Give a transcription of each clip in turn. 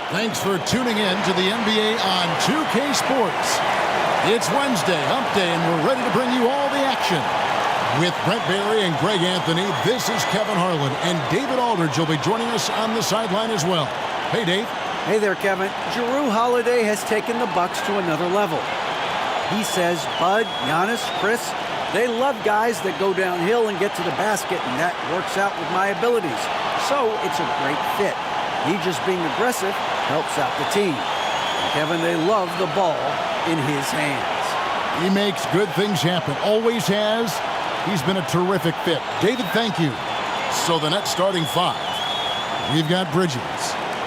Thanks for tuning in to the NBA on 2K Sports. It's Wednesday, Hump Day, and we're ready to bring you all the action. With Brent Barry and Greg Anthony, this is Kevin Harlan, and David Aldridge will be joining us on the sideline as well. Hey, Dave. Hey there, Kevin. Jrue Holiday has taken the Bucks to another level. He says Bud, Giannis, Chris, they love guys that go downhill and get to the basket, and that works out with my abilities. So it's a great fit. He just being aggressive helps out the team. And Kevin, they love the ball in his hands. He makes good things happen. Always has. He's been a terrific fit. David, thank you. So the Nets starting five. We've got Bridges.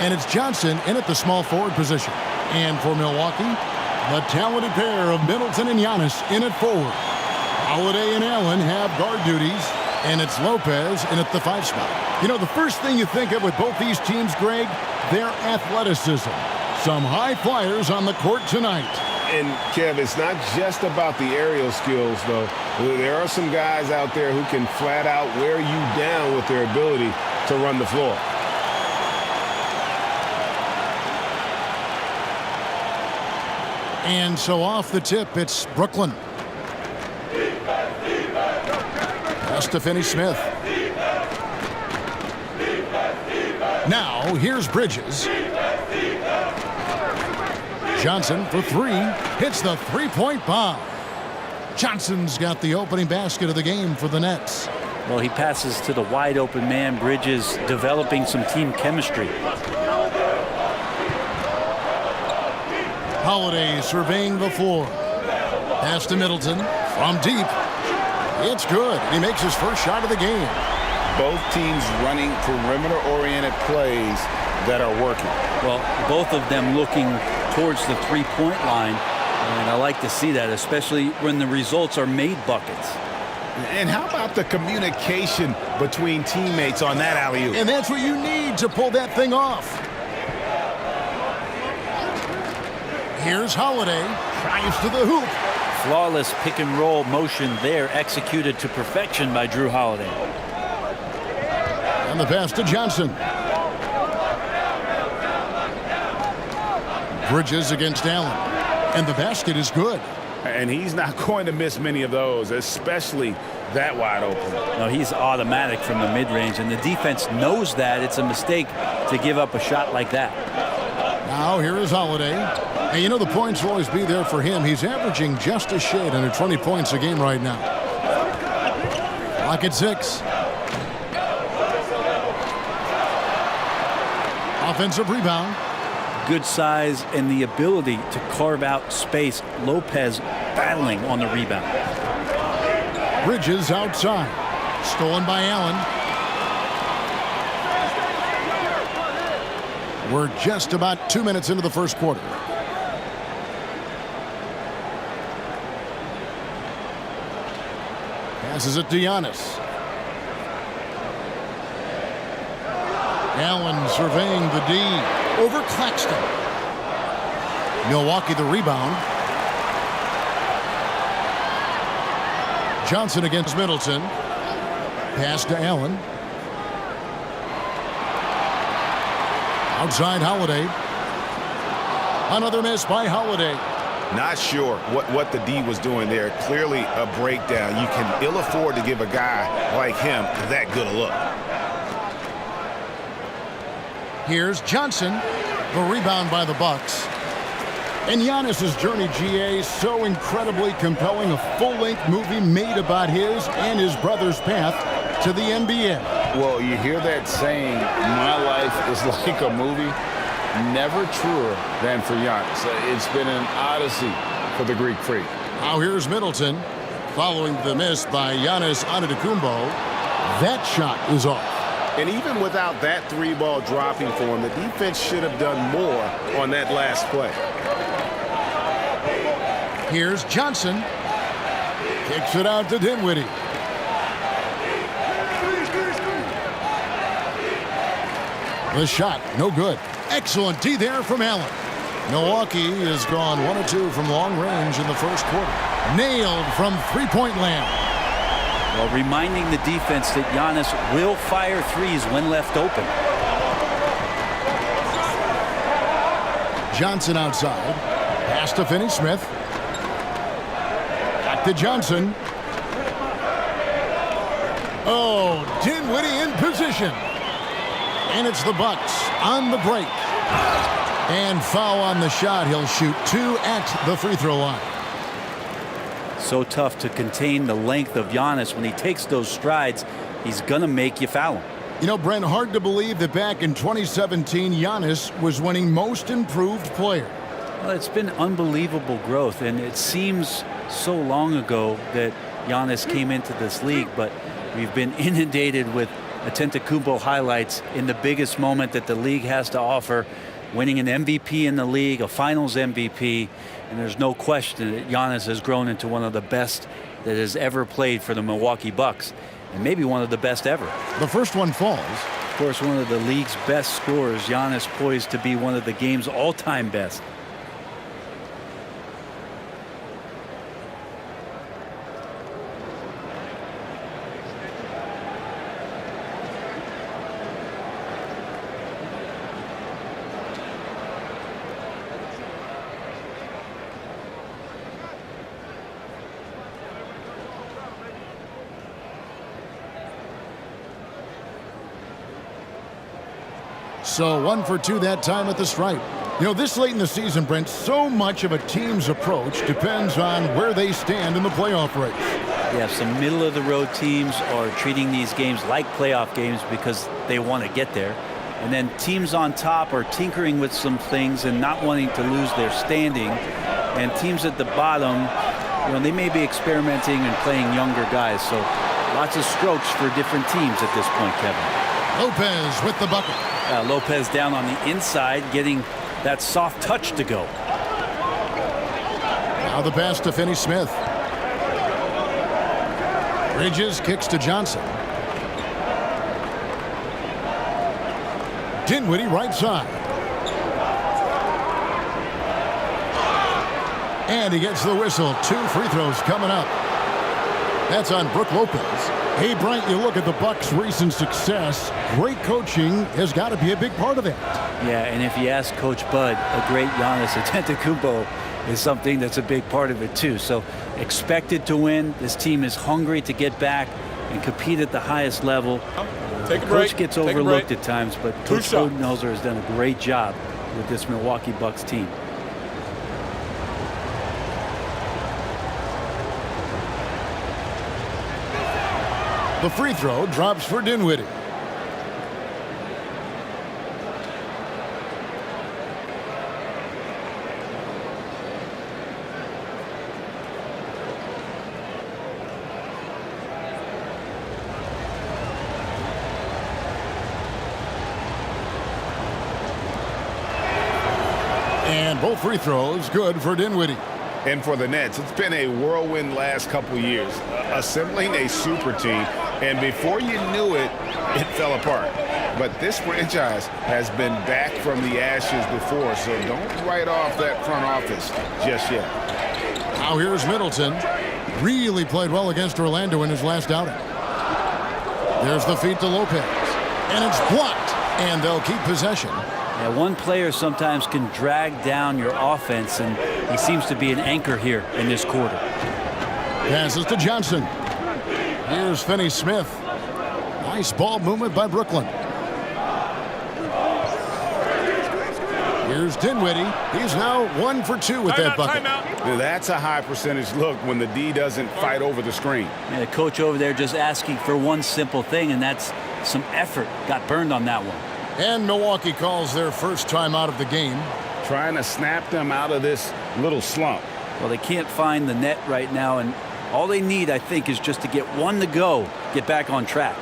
And it's Johnson in at the small forward position. And for Milwaukee, the talented pair of Middleton and Giannis in at forward. Holiday and Allen have guard duties, and it's Lopez in at the 5 spot. You know, the first thing you think of with both these teams, Greg, their athleticism. Some high flyers on the court tonight. And, Kev, it's not just about the aerial skills, though. There are some guys out there who can flat out wear you down with their ability to run the floor. And so off the tip, it's Brooklyn. Pass to Finney-Smith. Now, here's Bridges. Johnson for three. Hits the three-point bomb. Johnson's got the opening basket of the game for the Nets. Well, he passes to the wide-open man. Bridges developing some team chemistry. Holiday surveying the floor. Pass to Middleton from deep. It's good. He makes his first shot of the game. Both teams running perimeter-oriented plays that are working. Well, both of them looking towards the three-point line, and I like to see that, especially when the results are made buckets. And how about the communication between teammates on that alley-oop? And that's what you need to pull that thing off. Here's Holiday. Drives to the hoop. Flawless pick-and-roll motion there, executed to perfection by Jrue Holiday. And the pass to Johnson. Bridges against Allen. And the basket is good. And he's not going to miss many of those, especially that wide open. No, he's automatic from the mid-range, and the defense knows that. It's a mistake to give up a shot like that. Now here is Holiday. And you know the points will always be there for him. He's averaging just a shade under 20 points a game right now. Clock at 6. Offensive rebound. Good size and the ability to carve out space. Lopez battling on the rebound. Bridges outside. Stolen by Allen. We're just about 2 minutes into the first quarter. Passes it to Giannis. Allen surveying the D. Over Claxton. Milwaukee the rebound. Johnson against Middleton. Pass to Allen. Outside Holiday. Another miss by Holiday. Not sure what the D was doing there. Clearly a breakdown. You can ill afford to give a guy like him that good a look. Here's Johnson. The rebound by the Bucks. And Giannis's journey, GA, so incredibly compelling. A full-length movie made about his and his brother's path to the NBA. Well, you hear that saying, my life is like a movie. Never truer than for Giannis. It's been an odyssey for the Greek freak. Now here's Middleton. Following the miss by Giannis Antetokounmpo. That shot is off. And even without that three ball dropping for him, the defense should have done more on that last play. Here's Johnson. Kicks it out to Dinwiddie. The shot, no good. Excellent D there from Allen. Milwaukee has gone 1 of 2 from long range in the first quarter. Nailed from three-point land. Well, reminding the defense that Giannis will fire threes when left open. Johnson outside. Pass to Finney-Smith. Back to Johnson. Oh, Dinwiddie in position. And it's the Bucks on the break. And foul on the shot. He'll shoot 2 at the free throw line. So tough to contain the length of Giannis. When he takes those strides, he's going to make you foul him. You know, Brent, hard to believe that back in 2017, Giannis was winning Most Improved Player. Well, it's been unbelievable growth, and it seems so long ago that Giannis came into this league, but we've been inundated with Antetokounmpo highlights in the biggest moment that the league has to offer, winning an MVP in the league, a finals MVP, and there's no question that Giannis has grown into one of the best that has ever played for the Milwaukee Bucks, and maybe one of the best ever. The first one falls. Of course, one of the league's best scorers, Giannis poised to be one of the game's all-time best. So 1 for 2 that time at the stripe. You know, this late in the season, Brent, so much of a team's approach depends on where they stand in the playoff race. Yeah, some middle-of-the-road teams are treating these games like playoff games because they want to get there. And then teams on top are tinkering with some things and not wanting to lose their standing. And teams at the bottom, you know, they may be experimenting and playing younger guys. So lots of strokes for different teams at this point, Kevin. Lopez with the bucket. Lopez down on the inside, getting that soft touch to go. Now the pass to Finney-Smith. Bridges kicks to Johnson. Dinwiddie right side. And he gets the whistle. 2 free throws coming up. That's on Brook Lopez. Hey, Bryant, you look at the Bucks' recent success. Great coaching has got to be a big part of it. Yeah, and if you ask Coach Bud, a great Giannis Antetokounmpo is something that's a big part of it too. So expected to win. This team is hungry to get back and compete at the highest level. Take a break. Coach gets overlooked at times, but Coach Budenholzer has done a great job with this Milwaukee Bucks team. The free throw drops for Dinwiddie. And both free throws good for Dinwiddie. And for the Nets, it's been a whirlwind last couple years, assembling a super team, and before you knew it, it fell apart. But this franchise has been back from the ashes before, so don't write off that front office just yet. Now here's Middleton. Really played well against Orlando in his last outing. There's the feed to Lopez. And it's blocked, and they'll keep possession. Yeah, one player sometimes can drag down your offense, and he seems to be an anchor here in this quarter. Passes to Johnson. Here's Finney-Smith. Nice ball movement by Brooklyn. Here's Dinwiddie. He's now 1 for 2 with that bucket. That's a high percentage look when the D doesn't fight over the screen. And the coach over there just asking for one simple thing, and that's some effort. Got burned on that one. And Milwaukee calls their first time out of the game. Trying to snap them out of this little slump. Well, they can't find the net right now, and all they need, I think, is just to get one to go, get back on track.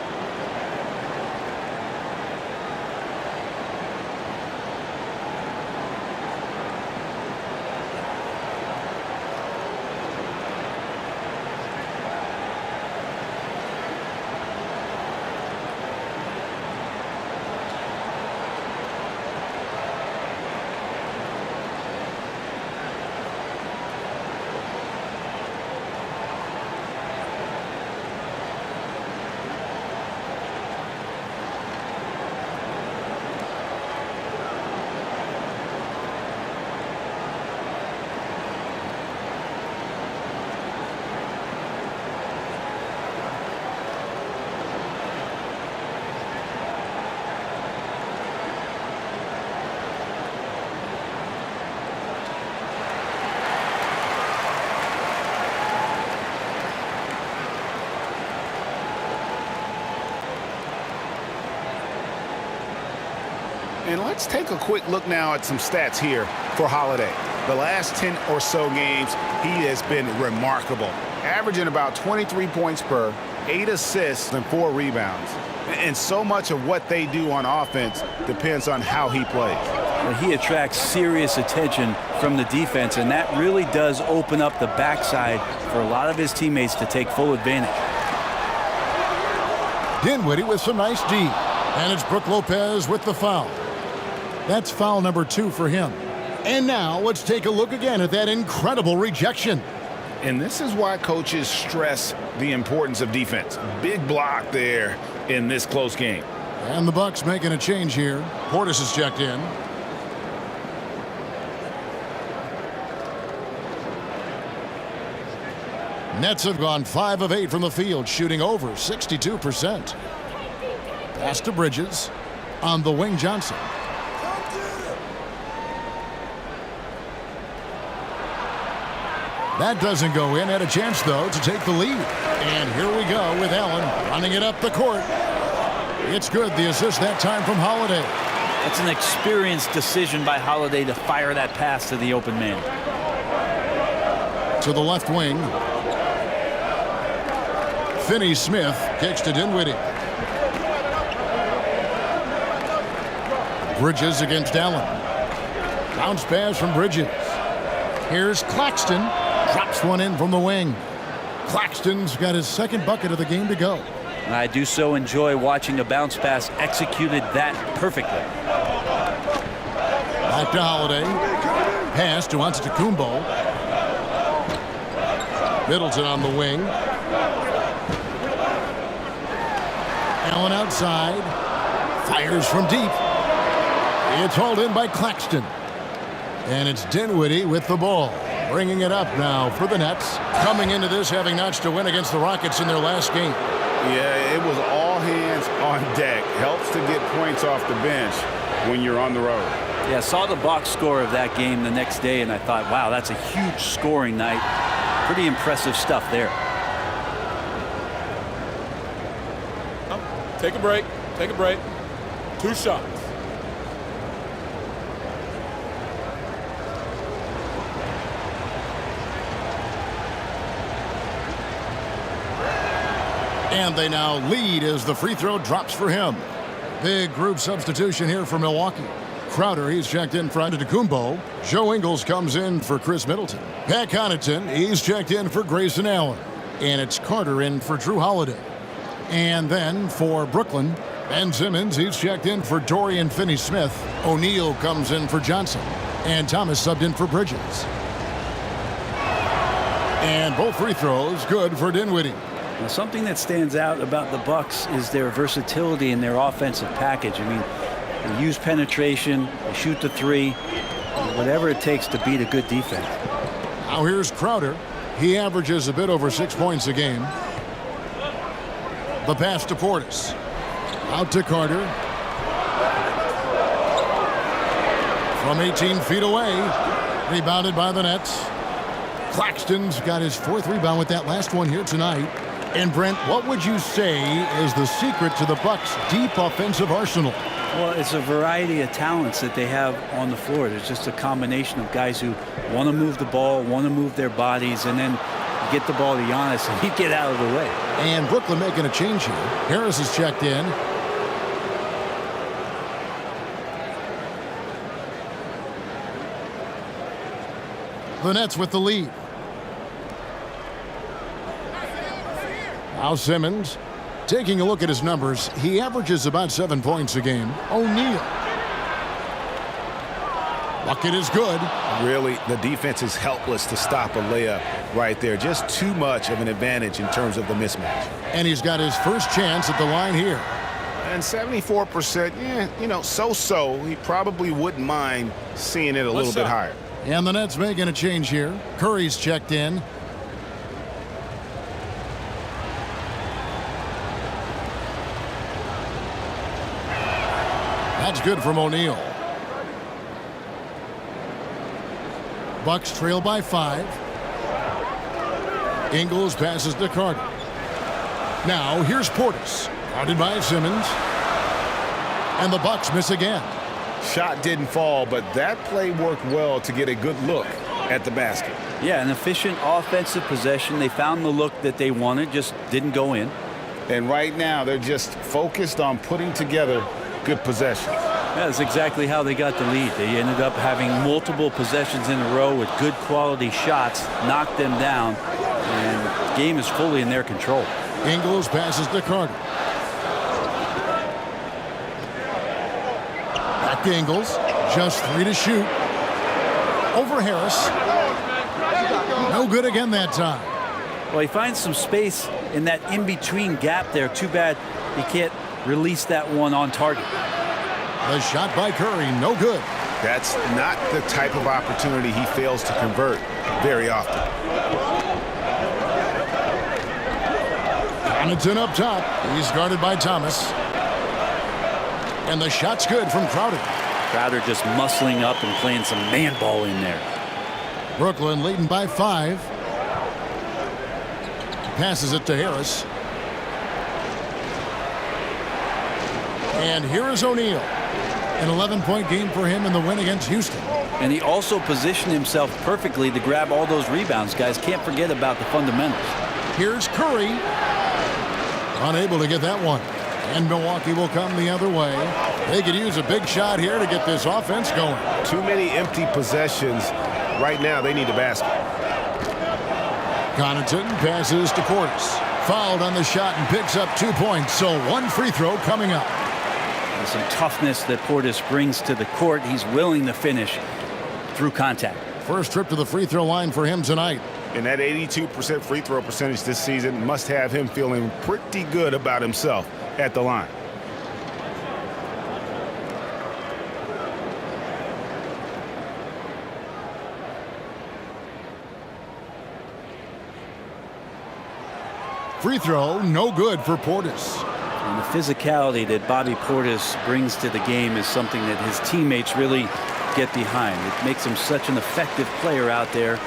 And let's take a quick look now at some stats here for Holiday. The last 10 or so games, he has been remarkable, averaging about 23 points per, 8 assists, and 4 rebounds. And so much of what they do on offense depends on how he plays. Well, he attracts serious attention from the defense, and that really does open up the backside for a lot of his teammates to take full advantage. Dinwiddie with some nice D. And it's Brook Lopez with the foul. That's foul number 2 for him. And now let's take a look again at that incredible rejection. And this is why coaches stress the importance of defense. Big block there in this close game. And the Bucks making a change here. Portis is checked in. Nets have gone 5 of 8 from the field, shooting over 62%. Pass to Bridges. On the wing, Johnson. That doesn't go in. Had a chance, though, to take the lead. And here we go with Allen running it up the court. It's good. The assist that time from Holiday. That's an experienced decision by Holiday to fire that pass to the open man. To the left wing. Finney-Smith kicks to Dinwiddie. Bridges against Allen. Bounce pass from Bridges. Here's Claxton. Drops one in from the wing. Claxton's got his second bucket of the game to go. I do so enjoy watching a bounce pass executed that perfectly. Back to Holiday. Pass to Antetokounmpo. Middleton on the wing. Allen outside. Fires from deep. It's hauled in by Claxton. And it's Dinwiddie with the ball. Bringing it up now for the Nets. Coming into this having notched a win against the Rockets in their last game. Yeah, it was all hands on deck. Helps to get points off the bench when you're on the road. Yeah, I saw the box score of that game the next day, and I thought, wow, that's a huge scoring night. Pretty impressive stuff there. Take a break. Take a break. 2 shots. And they now lead as the free throw drops for him. Big group substitution here for Milwaukee. Crowder, he's checked in for Antetokounmpo. Joe Ingles comes in for Chris Middleton. Pat Connaughton, he's checked in for Grayson Allen. And it's Carter in for Drew Holiday. And then for Brooklyn, Ben Simmons, he's checked in for Dorian Finney-Smith. O'Neal comes in for Johnson. And Thomas subbed in for Bridges. And both free throws good for Dinwiddie. Now, something that stands out about the Bucks is their versatility in their offensive package. I mean, they use penetration, they shoot the 3, whatever it takes to beat a good defense. Now here's Crowder. He averages a bit over 6 points a game. The pass to Portis. Out to Carter. From 18 feet away. Rebounded by the Nets. Claxton's got his 4th rebound with that last one here tonight. And Brent, what would you say is the secret to the Bucks' deep offensive arsenal? Well, it's a variety of talents that they have on the floor. There's just a combination of guys who want to move the ball, want to move their bodies, and then get the ball to Giannis and he'd get out of the way. And Brooklyn making a change here. Harris is checked in. The Nets with the lead. Now Simmons, taking a look at his numbers, he averages about 7 points a game. O'Neal. Bucket is good. Really, the defense is helpless to stop a layup right there. Just too much of an advantage in terms of the mismatch. And he's got his first chance at the line here. And 74%, yeah, so-so. He probably wouldn't mind seeing it a little bit higher. And the Nets making a change here. Curry's checked in. That's good from O'Neal. Bucks trail by 5. Ingles passes to Carter. Now here's Portis. Guarded by Simmons. And the Bucks miss again. Shot didn't fall, but that play worked well to get a good look at the basket. Yeah, an efficient offensive possession. They found the look that they wanted, just didn't go in. And right now, they're just focused on putting together good possessions. Yeah, that's exactly how they got the lead. They ended up having multiple possessions in a row with good quality shots, knocked them down, and the game is fully in their control. Ingles passes to Carter. Back to Ingles. Just 3 to shoot. Over Harris. No good again that time. Well, he finds some space in that in-between gap there. Too bad he can't release that one on target. The shot by Curry, no good. That's not the type of opportunity he fails to convert very often. Connaughton up top. He's guarded by Thomas. And the shot's good from Crowder. Crowder just muscling up and playing some man ball in there. Brooklyn leading by 5. Passes it to Harris. And here is O'Neal. An 11-point game for him in the win against Houston. And he also positioned himself perfectly to grab all those rebounds. Guys, can't forget about the fundamentals. Here's Curry. Unable to get that one. And Milwaukee will come the other way. They could use a big shot here to get this offense going. Too many empty possessions. Right now, they need the basket. Connaughton passes to Portis. Fouled on the shot and picks up 2 points. So 1 free throw coming up. And some toughness that Portis brings to the court. He's willing to finish through contact. First trip to the free throw line for him tonight. And that 82% free throw percentage this season must have him feeling pretty good about himself at the line. Free throw, no good for Portis. And the physicality that Bobby Portis brings to the game is something that his teammates really get behind. It makes him such an effective player out there,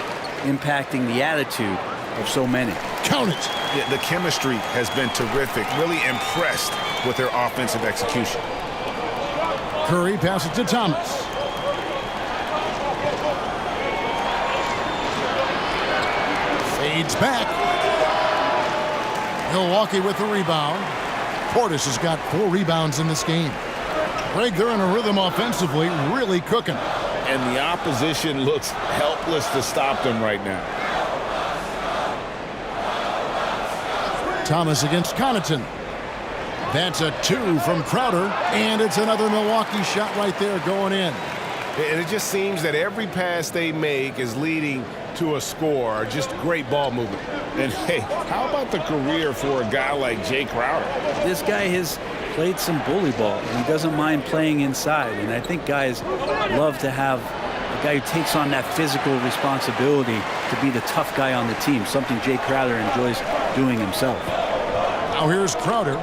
impacting the attitude of so many. Count it. Yeah, the chemistry has been terrific. Really impressed with their offensive execution. Curry passes to Thomas. Fades back. Milwaukee with the rebound. Portis has got 4 rebounds in this game. Greg, they're in a rhythm offensively, really cooking. And the opposition looks helpless to stop them right now. Thomas against Connaughton. That's a 2 from Crowder, and it's another Milwaukee shot right there going in. And it just seems that every pass they make is leading to a score. Just great ball movement. And hey, how about the career for a guy like Jay Crowder? This guy has played some bully ball, and he doesn't mind playing inside. And I think guys love to have a guy who takes on that physical responsibility to be the tough guy on the team, something Jay Crowder enjoys doing himself. Now here's Crowder.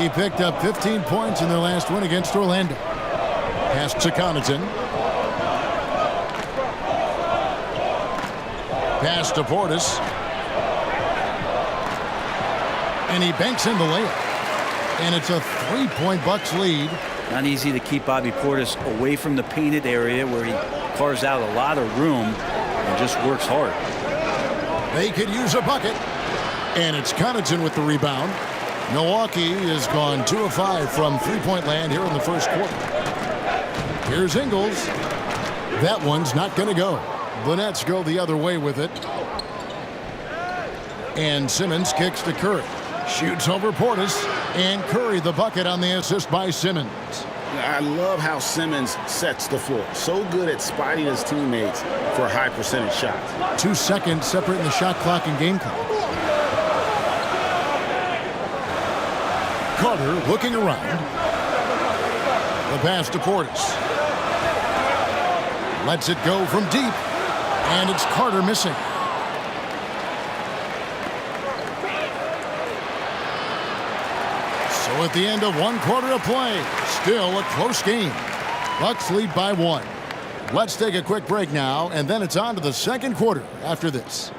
He picked up 15 points in their last win against Orlando. Pass to Connaughton. Pass to Portis. And he banks in the layup. And it's a 3-point Bucks lead. Not easy to keep Bobby Portis away from the painted area where he carves out a lot of room and just works hard. They could use a bucket. And it's Connaughton with the rebound. Milwaukee has gone 2 of 5 from three-point land here in the first quarter. Here's Ingles. That one's not going to go. The Nets go the other way with it. And Simmons kicks to Curry. Shoots over Portis. And Curry the bucket on the assist by Simmons. I love how Simmons sets the floor. So good at spotting his teammates for high percentage shots. 2 seconds separating the shot clock and game clock. Carter looking around. The pass to Portis. Lets it go from deep. And it's Carter missing. So at the end of 1 quarter of play, still a close game. Bucks lead by 1. Let's take a quick break now, and then it's on to the second quarter after this.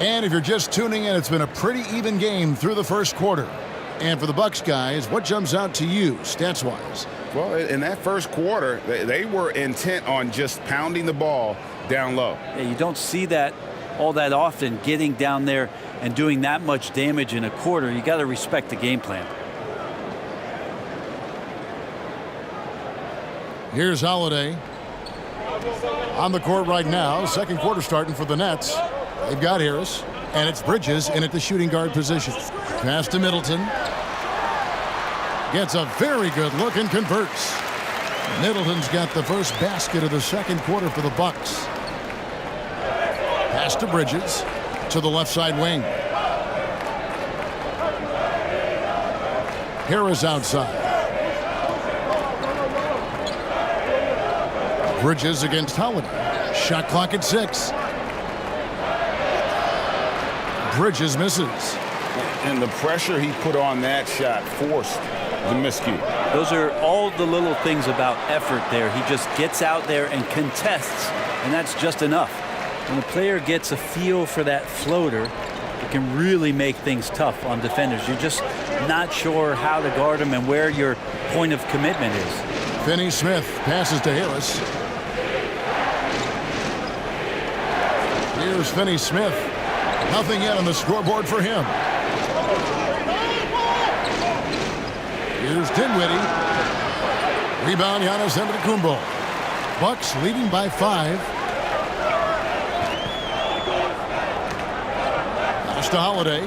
And if you're just tuning in, it's been a pretty even game through the first quarter. And for the Bucks guys, what jumps out to you stats-wise? Well, in that first quarter, they were intent on just pounding the ball down low. Yeah, you don't see that all that often, getting down there and doing that much damage in a quarter. You got to respect the game plan. Here's Holiday. On the court right now, second quarter starting for the Nets. They've got Harris, and it's Bridges in at the shooting guard position. Pass to Middleton. Gets a very good look and converts. Middleton's got the first basket of the second quarter for the Bucks. Pass to Bridges to the left side wing. Harris outside. Bridges against Holiday. Shot clock at 6. Bridges misses. And the pressure he put on that shot forced the miscue. Those are all the little things about effort there. He just gets out there and contests, and that's just enough. When a player gets a feel for that floater, it can really make things tough on defenders. You're just not sure how to guard them and where your point of commitment is. Finney-Smith passes to Harris. Here's Finney-Smith. Nothing yet on the scoreboard for him. Here's Dinwiddie. Rebound, Giannis Antetokounmpo. Bucks leading by 5. Pass to Holiday.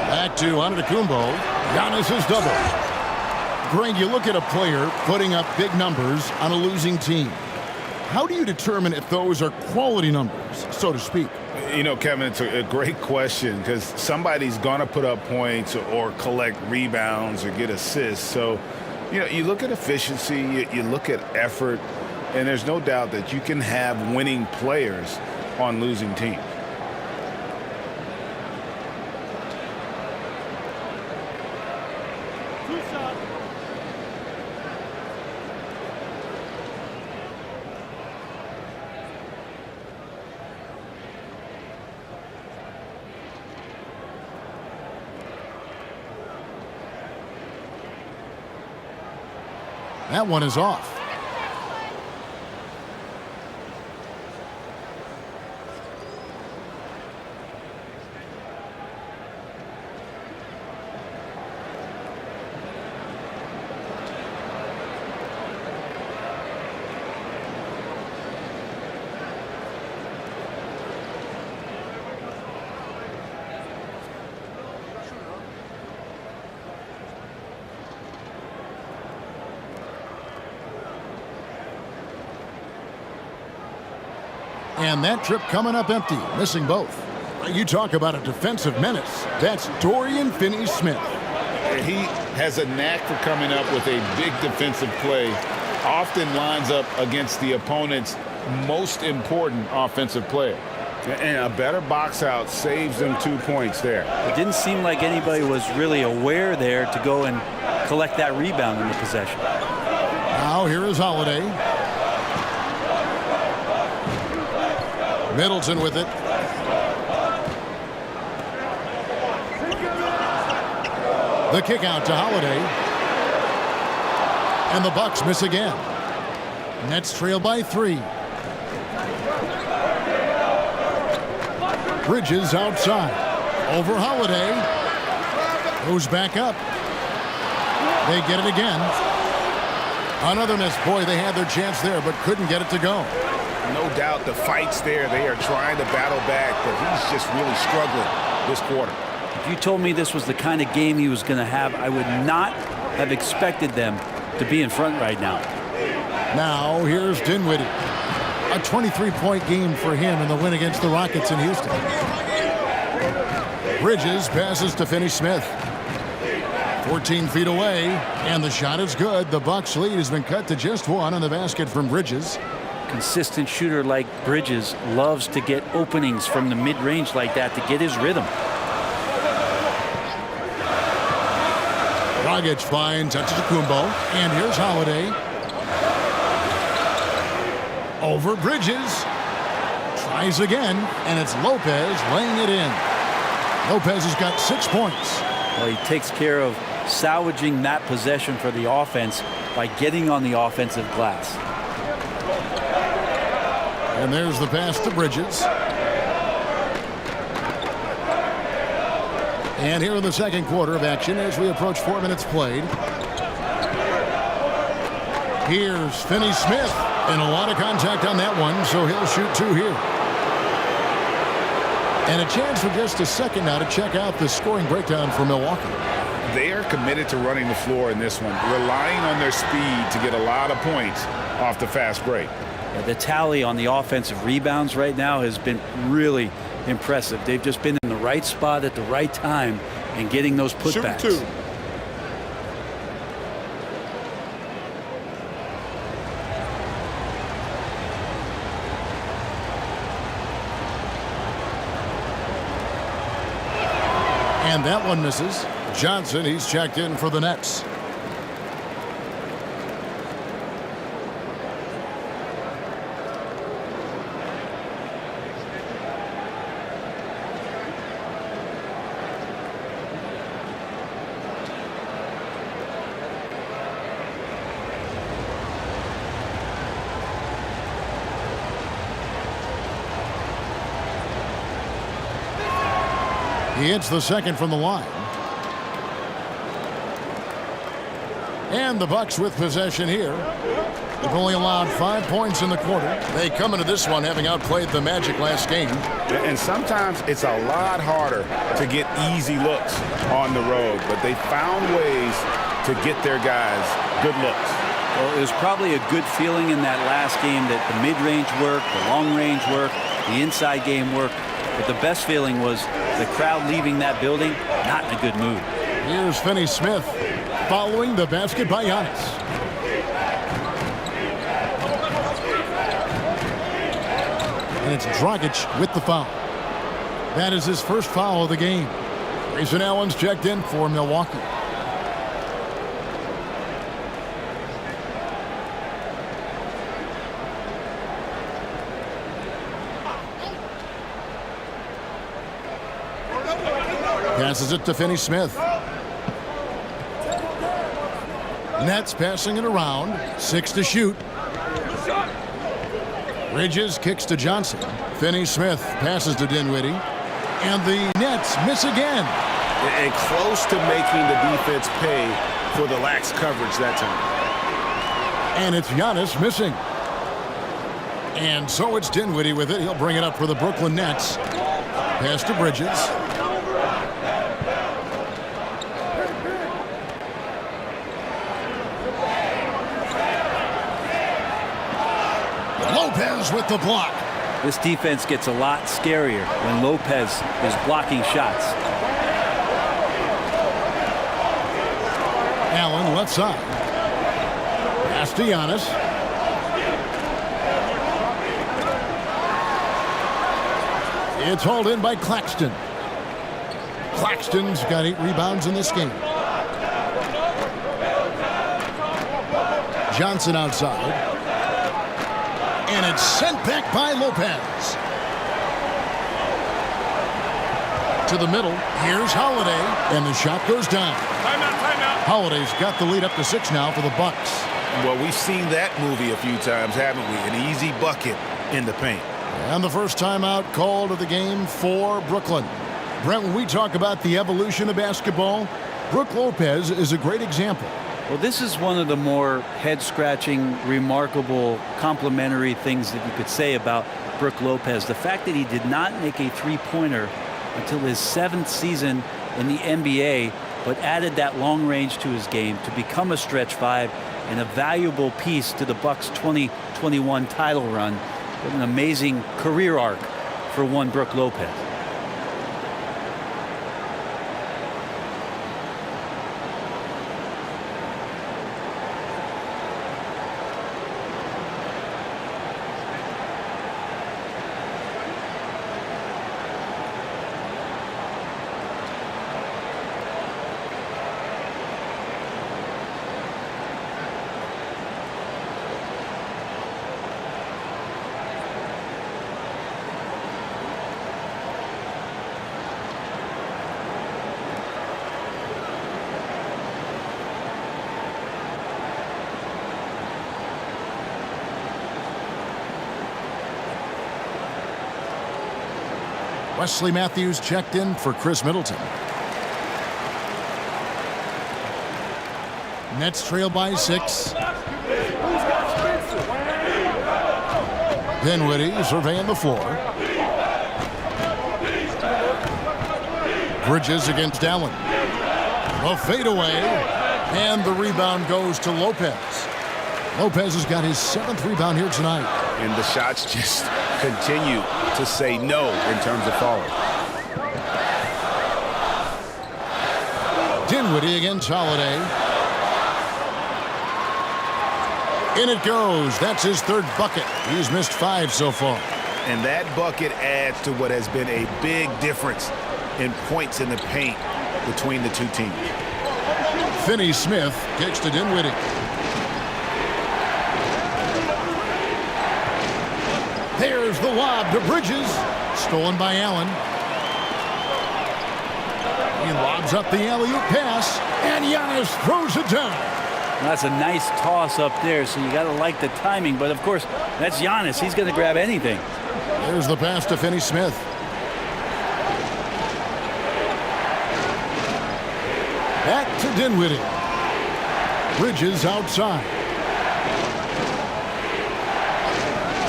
Back to Antetokounmpo. Giannis is double. Greg, you look at a player putting up big numbers on a losing team. How do you determine if those are quality numbers, so to speak? You know, Kevin, it's a great question because somebody's going to put up points or collect rebounds or get assists. So, you know, you look at efficiency, you look at effort, and there's no doubt that you can have winning players on losing teams. That one is off. And that trip coming up empty, missing both. You talk about a defensive menace. That's Dorian Finney-Smith. He has a knack for coming up with a big defensive play. Often lines up against the opponent's most important offensive player. And a better box out saves them 2 points there. It didn't seem like anybody was really aware there to go and collect that rebound in the possession. Now here is Holiday. Middleton with it. The kick out to Holiday. And the Bucks miss again. Nets trail by 3. Bridges outside. Over Holiday. Goes back up. They get it again. Another miss. Boy, they had their chance there, but couldn't get it to go. No doubt the fight's there. They are trying to battle back, but he's just really struggling this quarter. If you told me this was the kind of game he was going to have, I would not have expected them to be in front right now. Now here's Dinwiddie. A 23-point game for him in the win against the Rockets in Houston. Bridges passes to Finney-Smith. 14 feet away, and the shot is good. The Bucks lead has been cut to just 1 on the basket from Bridges. Consistent shooter like Bridges loves to get openings from the mid-range like that to get his rhythm. Dragic finds Antetokounmpo, and here's Holiday. Over Bridges. Tries again, and it's Lopez laying it in. Lopez has got 6 points. Well, he takes care of salvaging that possession for the offense by getting on the offensive glass. And there's the pass to Bridges. And here in the second quarter of action as we approach 4 minutes played. Here's Finney-Smith. And a lot of contact on that one, so he'll shoot 2 here. And a chance for just a second now to check out the scoring breakdown for Milwaukee. They are committed to running the floor in this one, relying on their speed to get a lot of points off the fast break. Yeah, the tally on the offensive rebounds right now has been really impressive. They've just been in the right spot at the right time and getting those putbacks. Shoot 2. And that one misses. Johnson, he's checked in for the Nets. He hits the second from the line. And the Bucks with possession here. They've only allowed 5 points in the quarter. They come into this one having outplayed the Magic last game. And sometimes it's a lot harder to get easy looks on the road, but they found ways to get their guys good looks. Well, it was probably a good feeling in that last game that the mid-range worked, the long-range worked, the inside game worked. But the best feeling was the crowd leaving that building not in a good mood. Here's Finney-Smith following the basket by Giannis. And it's Dragic with the foul. That is his first foul of the game. Grayson Allen's checked in for Milwaukee. Passes it to Finney-Smith. Nets passing it around. 6 to shoot. Bridges kicks to Johnson. Finney-Smith passes to Dinwiddie. And the Nets miss again. And close to making the defense pay for the lax coverage that time. And it's Giannis missing. And so it's Dinwiddie with it. He'll bring it up for the Brooklyn Nets. Pass to Bridges. Lopez with the block. This defense gets a lot scarier when Lopez is blocking shots. Allen left side. Pass to Giannis. It's hauled in by Claxton. Claxton's got 8 rebounds in this game. Johnson outside. And it's sent back by Lopez. To the middle. Here's Holiday. And the shot goes down. Timeout. Holiday's got the lead up to 6 now for the Bucks. Well, we've seen that movie a few times, haven't we? An easy bucket in the paint. And the first timeout called of the game for Brooklyn. Brent, when we talk about the evolution of basketball, Brook Lopez is a great example. Well, this is one of the more head-scratching, remarkable, complimentary things that you could say about Brook Lopez. The fact that he did not make a three-pointer until his 7th season in the NBA, but added that long range to his game to become a stretch 5 and a valuable piece to the Bucks' 2021 title run. What an amazing career arc for one Brook Lopez. Wesley Matthews checked in for Chris Middleton. Nets trail by 6. Dinwiddie surveying the floor. Bridges against Allen. A fadeaway, and the rebound goes to Lopez. Lopez has got his 7th rebound here tonight. And the shots just continue to say no in terms of falling. Dinwiddie against Holiday. In it goes. That's his 3rd bucket. He's missed 5 so far. And that bucket adds to what has been a big difference in points in the paint between the two teams. Finney-Smith kicks to Dinwiddie. There's the lob to Bridges. Stolen by Allen. He lobs up the alley-oop pass, and Giannis throws it down. That's a nice toss up there, so you got to like the timing. But, of course, that's Giannis. He's going to grab anything. There's the pass to Finney-Smith. Back to Dinwiddie. Bridges outside.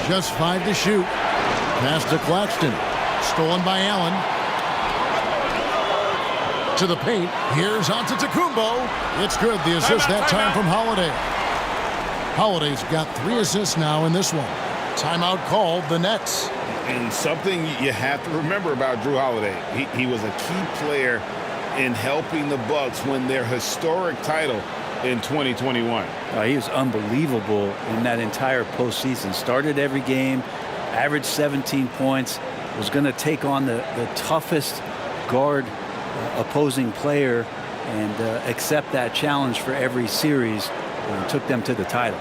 Just 5 to shoot. Pass to Claxton. Stolen by Allen. To the paint. Here's Antetokounmpo. It's good. The assist that time from Holiday. Holiday's got 3 assists now in this one. Timeout called the Nets. And something you have to remember about Jrue Holiday, he was a key player in helping the Bucks win their historic title in 2021. He was unbelievable in that entire postseason. Started every game, averaged 17 points, was going to take on the toughest guard opposing player and accept that challenge for every series, and took them to the title.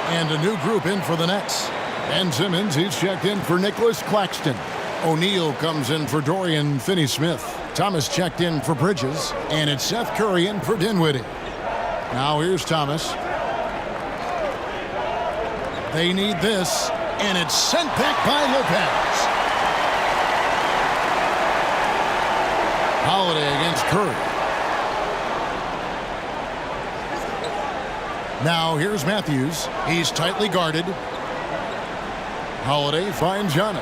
And a new group in for the Nets. Ben Simmons, he's checked in for Nicholas Claxton. O'Neal comes in for Dorian Finney-Smith. Thomas checked in for Bridges. And it's Seth Curry in for Dinwiddie. Now here's Thomas. They need this. And it's sent back by Lopez. Holiday against Curry. Now here's Matthews. He's tightly guarded. Holiday finds Giannis.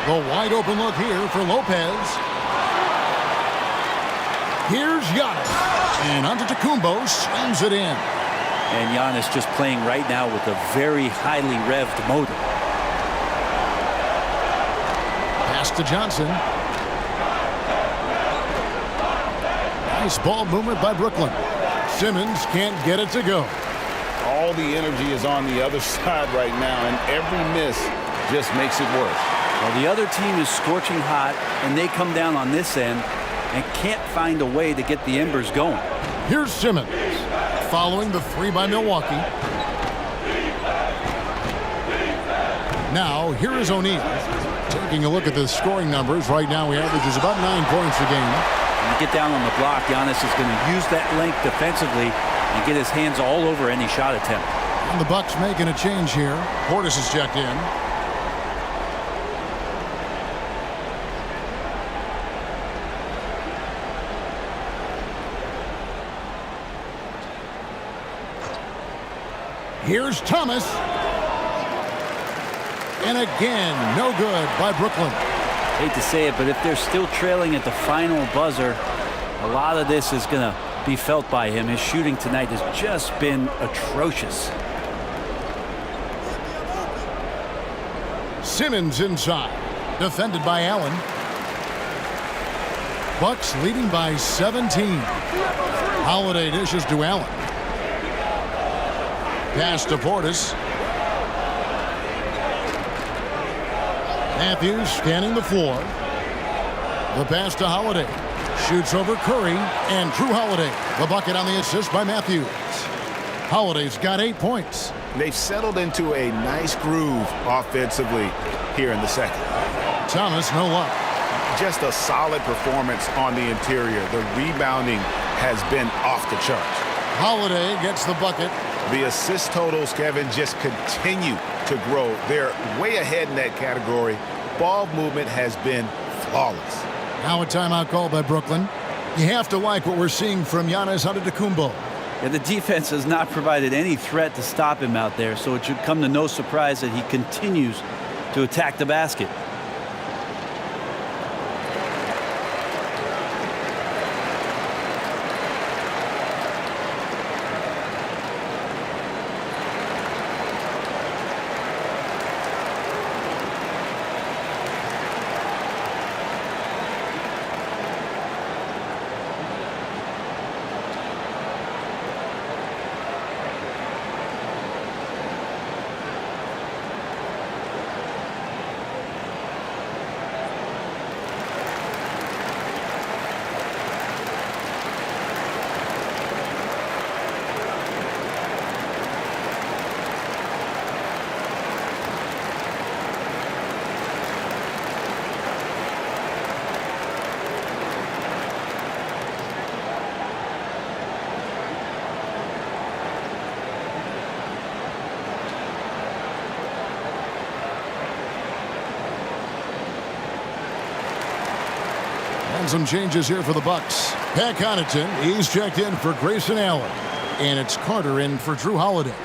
The wide open look here for Lopez. Here's Giannis. And Antetokounmpo slams it in. And Giannis just playing right now with a very highly revved motor. Pass to Johnson. Nice ball movement by Brooklyn. Simmons can't get it to go. All the energy is on the other side right now, and every miss just makes it worse. Well, the other team is scorching hot, and they come down on this end and can't find a way to get the embers going. Here's Simmons, following the 3 by Milwaukee. Now, here is O'Neal. Taking a look at the scoring numbers, right now he averages about 9 points a game. When you get down on the block, Giannis is going to use that length defensively and get his hands all over any shot attempt. And the Bucks making a change here. Portis is checked in. Here's Thomas. And again, no good by Brooklyn. Hate to say it, but if they're still trailing at the final buzzer, a lot of this is going to be felt by him. His shooting tonight has just been atrocious. Simmons inside. Defended by Allen. Bucks leading by 17. Holiday dishes to Allen. Pass to Portis. Matthews scanning the floor. The pass to Holiday. Shoots over Curry, and Drew Holiday. The bucket on the assist by Matthews. Holiday's got 8 points. They've settled into a nice groove offensively here in the second. Thomas, no luck. Just a solid performance on the interior. The rebounding has been off the charts. Holiday gets the bucket. The assist totals, Kevin, just continue to grow. They're way ahead in that category. Ball movement has been flawless. Now a timeout call by Brooklyn. You have to like what we're seeing from Giannis Antetokounmpo. Yeah, the defense has not provided any threat to stop him out there, so it should come to no surprise that he continues to attack the basket. And some changes here for the Bucks. Pat Connaughton, he's checked in for Grayson Allen. And it's Carter in for Drew Holiday.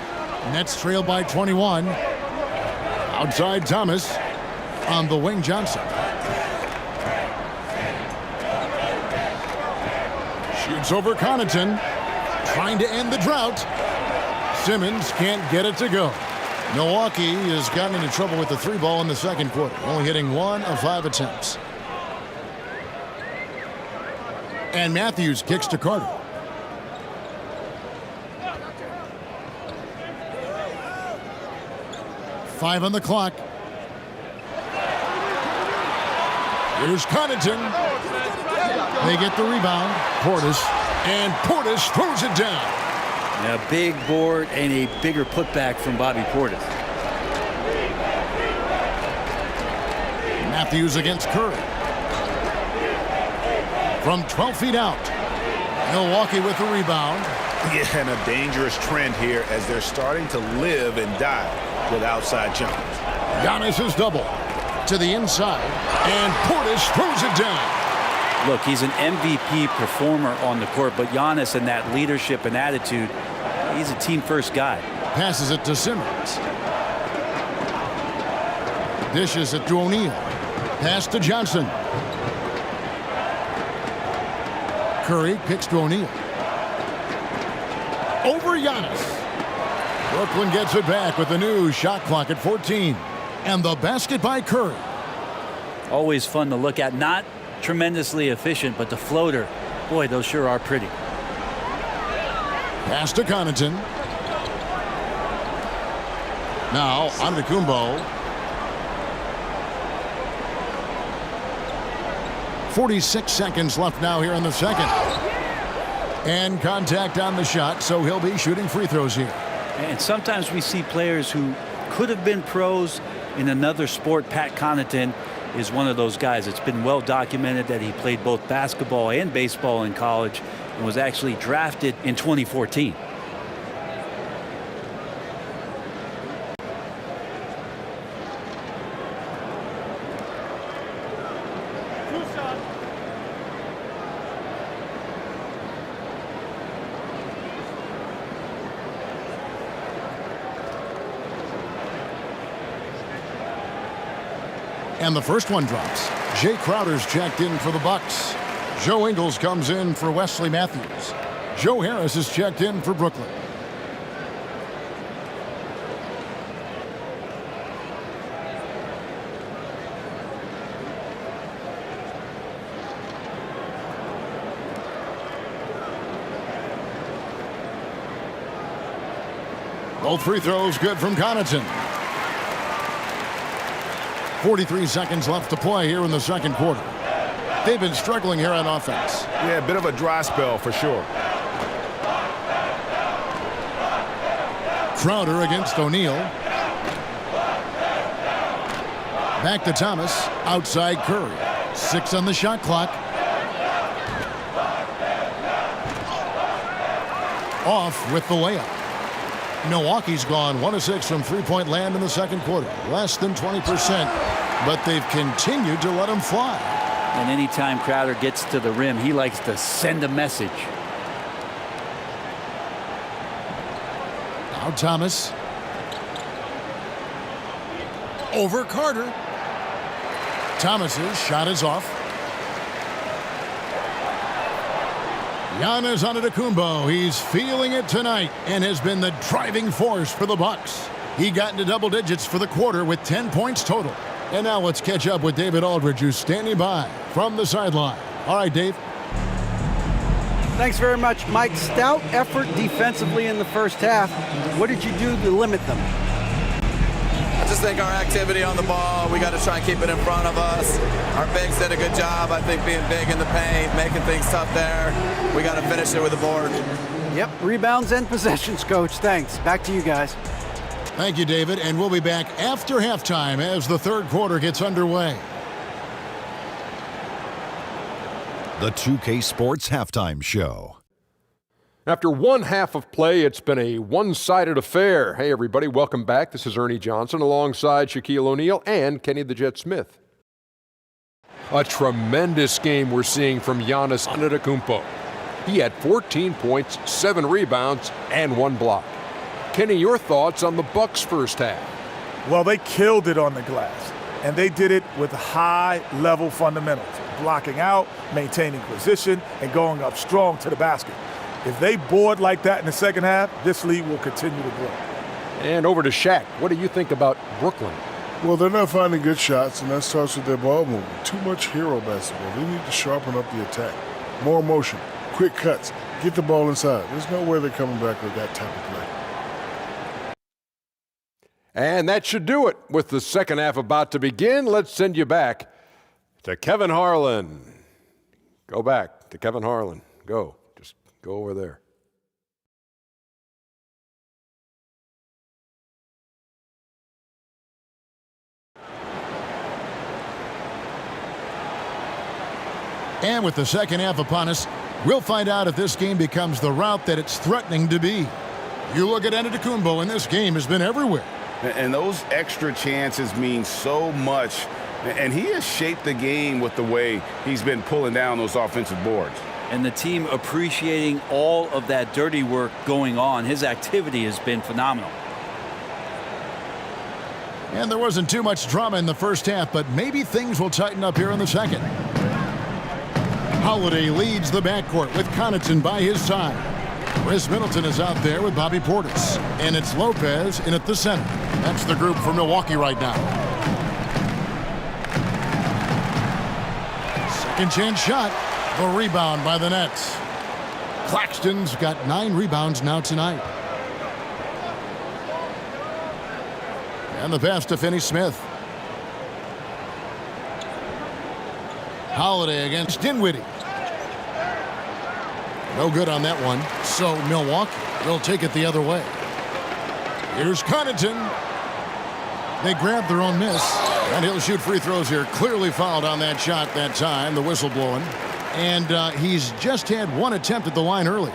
Nets trail by 21. Outside Thomas. On the wing, Johnson. Shoots over Connaughton. Trying to end the drought. Simmons can't get it to go. Milwaukee has gotten into trouble with the 3-ball in the second quarter. Only hitting 1 of 5 attempts. And Matthews kicks to Carter. Five on the clock. Here's Connaughton. They get the rebound. Portis. And Portis throws it down. A big board and a bigger putback from Bobby Portis. Matthews against Curry. From 12 feet out. Milwaukee with the rebound. Yeah, and a dangerous trend here as they're starting to live and die with outside jumpers. Giannis is double. To the inside. And Portis throws it down. Look, he's an MVP performer on the court, but Giannis and that leadership and attitude, he's a team-first guy. Passes it to Simmons. Dishes it to O'Neal. Pass to Johnson. Curry kicks to O'Neal. Over Giannis. Brooklyn gets it back with the new shot clock at 14. And the basket by Curry. Always fun to look at. Not tremendously efficient, but the floater, boy, those sure are pretty. Pass to Connaughton. Now Antetokounmpo. 46 seconds left now here in the second. And contact on the shot, so he'll be shooting free throws here. And sometimes we see players who could have been pros in another sport. Pat Connaughton is one of those guys. It's been well documented that he played both basketball and baseball in college and was actually drafted in 2014. And the first one drops. Jay Crowder's checked in for the Bucks. Joe Ingles comes in for Wesley Matthews. Joe Harris is checked in for Brooklyn. Both free throws good from Connaughton. 43 seconds left to play here in the second quarter. They've been struggling here on offense. Yeah, a bit of a dry spell for sure. Crowder against O'Neal. Back to Thomas. Outside Curry. 6 on the shot clock. Off with the layup. Milwaukee's gone 1 of 6 from three-point land in the second quarter. Less than 20%, but they've continued to let him fly. And anytime Crowder gets to the rim, he likes to send a message. Now Thomas. Over Carter. Thomas's shot is off. Giannis Antetokounmpo, he's feeling it tonight and has been the driving force for the Bucks. He got into double digits for the quarter with 10 points total. And now let's catch up with David Aldridge, who's standing by from the sideline. All right, Dave. Thanks very much, Mike. Stout effort defensively in the first half. What did you do to limit them? I just think our activity on the ball, we got to try and keep it in front of us. Our bigs did a good job, I think, being big in the paint, making things tough there. We got to finish it with the board. Yep, rebounds and possessions, Coach. Thanks. Back to you guys. Thank you, David, and we'll be back after halftime as the third quarter gets underway. The 2K Sports Halftime Show. After one half of play, it's been a one-sided affair. Hey, everybody, welcome back. This is Ernie Johnson alongside Shaquille O'Neal and Kenny the Jet Smith. A tremendous game we're seeing from Giannis Antetokounmpo. He had 14 points, 7 rebounds, and 1 block. Kenny, your thoughts on the Bucks' first half? Well, they killed it on the glass, and they did it with high-level fundamentals, blocking out, maintaining position, and going up strong to the basket. If they board like that in the second half, this league will continue to grow. And over to Shaq. What do you think about Brooklyn? Well, they're not finding good shots, and that starts with their ball movement. Too much hero basketball. They need to sharpen up the attack. More motion, quick cuts, get the ball inside. There's no way they're coming back with that type of play. And that should do it. With the second half about to begin, let's send you back to Kevin Harlan. Go back to Kevin Harlan. Go. Just go over there. And with the second half upon us, we'll find out if this game becomes the route that it's threatening to be. You look at Antetokounmpo, and this game has been everywhere. And those extra chances mean so much. And he has shaped the game with the way he's been pulling down those offensive boards. And the team appreciating all of that dirty work going on. His activity has been phenomenal. And there wasn't too much drama in the first half, but maybe things will tighten up here in the second. Holiday leads the backcourt with Connaughton by his side. Chris Middleton is out there with Bobby Portis. And it's Lopez in at the center. That's the group for Milwaukee right now. Second chance shot. The rebound by the Nets. Claxton's got 9 rebounds now tonight. And the pass to Finney-Smith. Holiday against Dinwiddie. No good on that one. So Milwaukee will take it the other way. Here's Connaughton. They grab their own miss. And he'll shoot free throws here. Clearly fouled on that shot that time. The whistle blowing. And he's just had 1 attempt at the line earlier.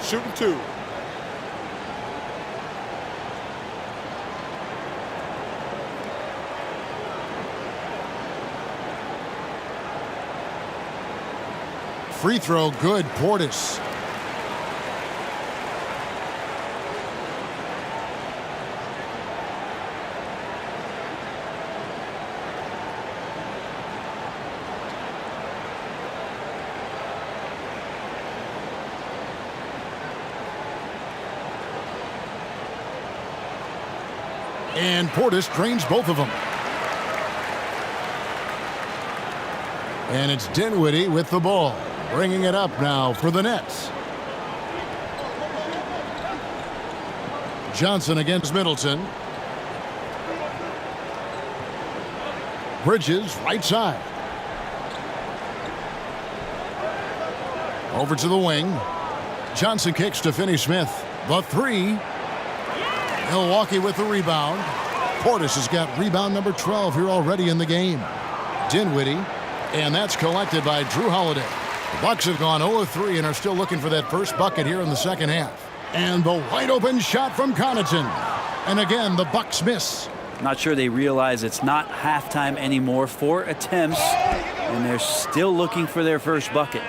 Shooting 2. Free throw good. Portis. And Portis drains both of them. And it's Dinwiddie with the ball, bringing it up now for the Nets. Johnson against Middleton. Bridges, right side. Over to the wing. Johnson kicks to Finney-Smith. The three. Milwaukee with the rebound. Portis has got rebound number 12 here already in the game. Dinwiddie. And that's collected by Drew Holiday. The Bucks have gone 0 of 3 and are still looking for that first bucket here in the second half. And the wide open shot from Connaughton. And again, the Bucks miss. Not sure they realize it's not halftime anymore. 4 attempts, and they're still looking for their first bucket.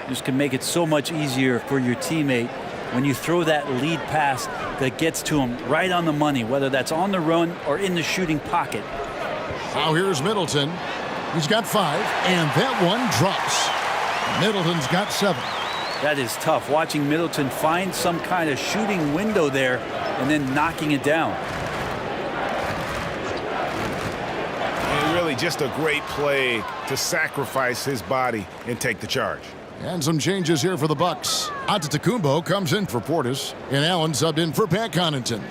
This can make it so much easier for your teammate when you throw that lead pass that gets to him right on the money, whether that's on the run or in the shooting pocket. Now here's Middleton. He's got 5, and that one drops. Middleton's got 7. That is tough, watching Middleton find some kind of shooting window there and then knocking it down. And really just a great play to sacrifice his body and take the charge. And some changes here for the Bucks. Antetokounmpo comes in for Portis, and Allen subbed in for Pat Connaughton.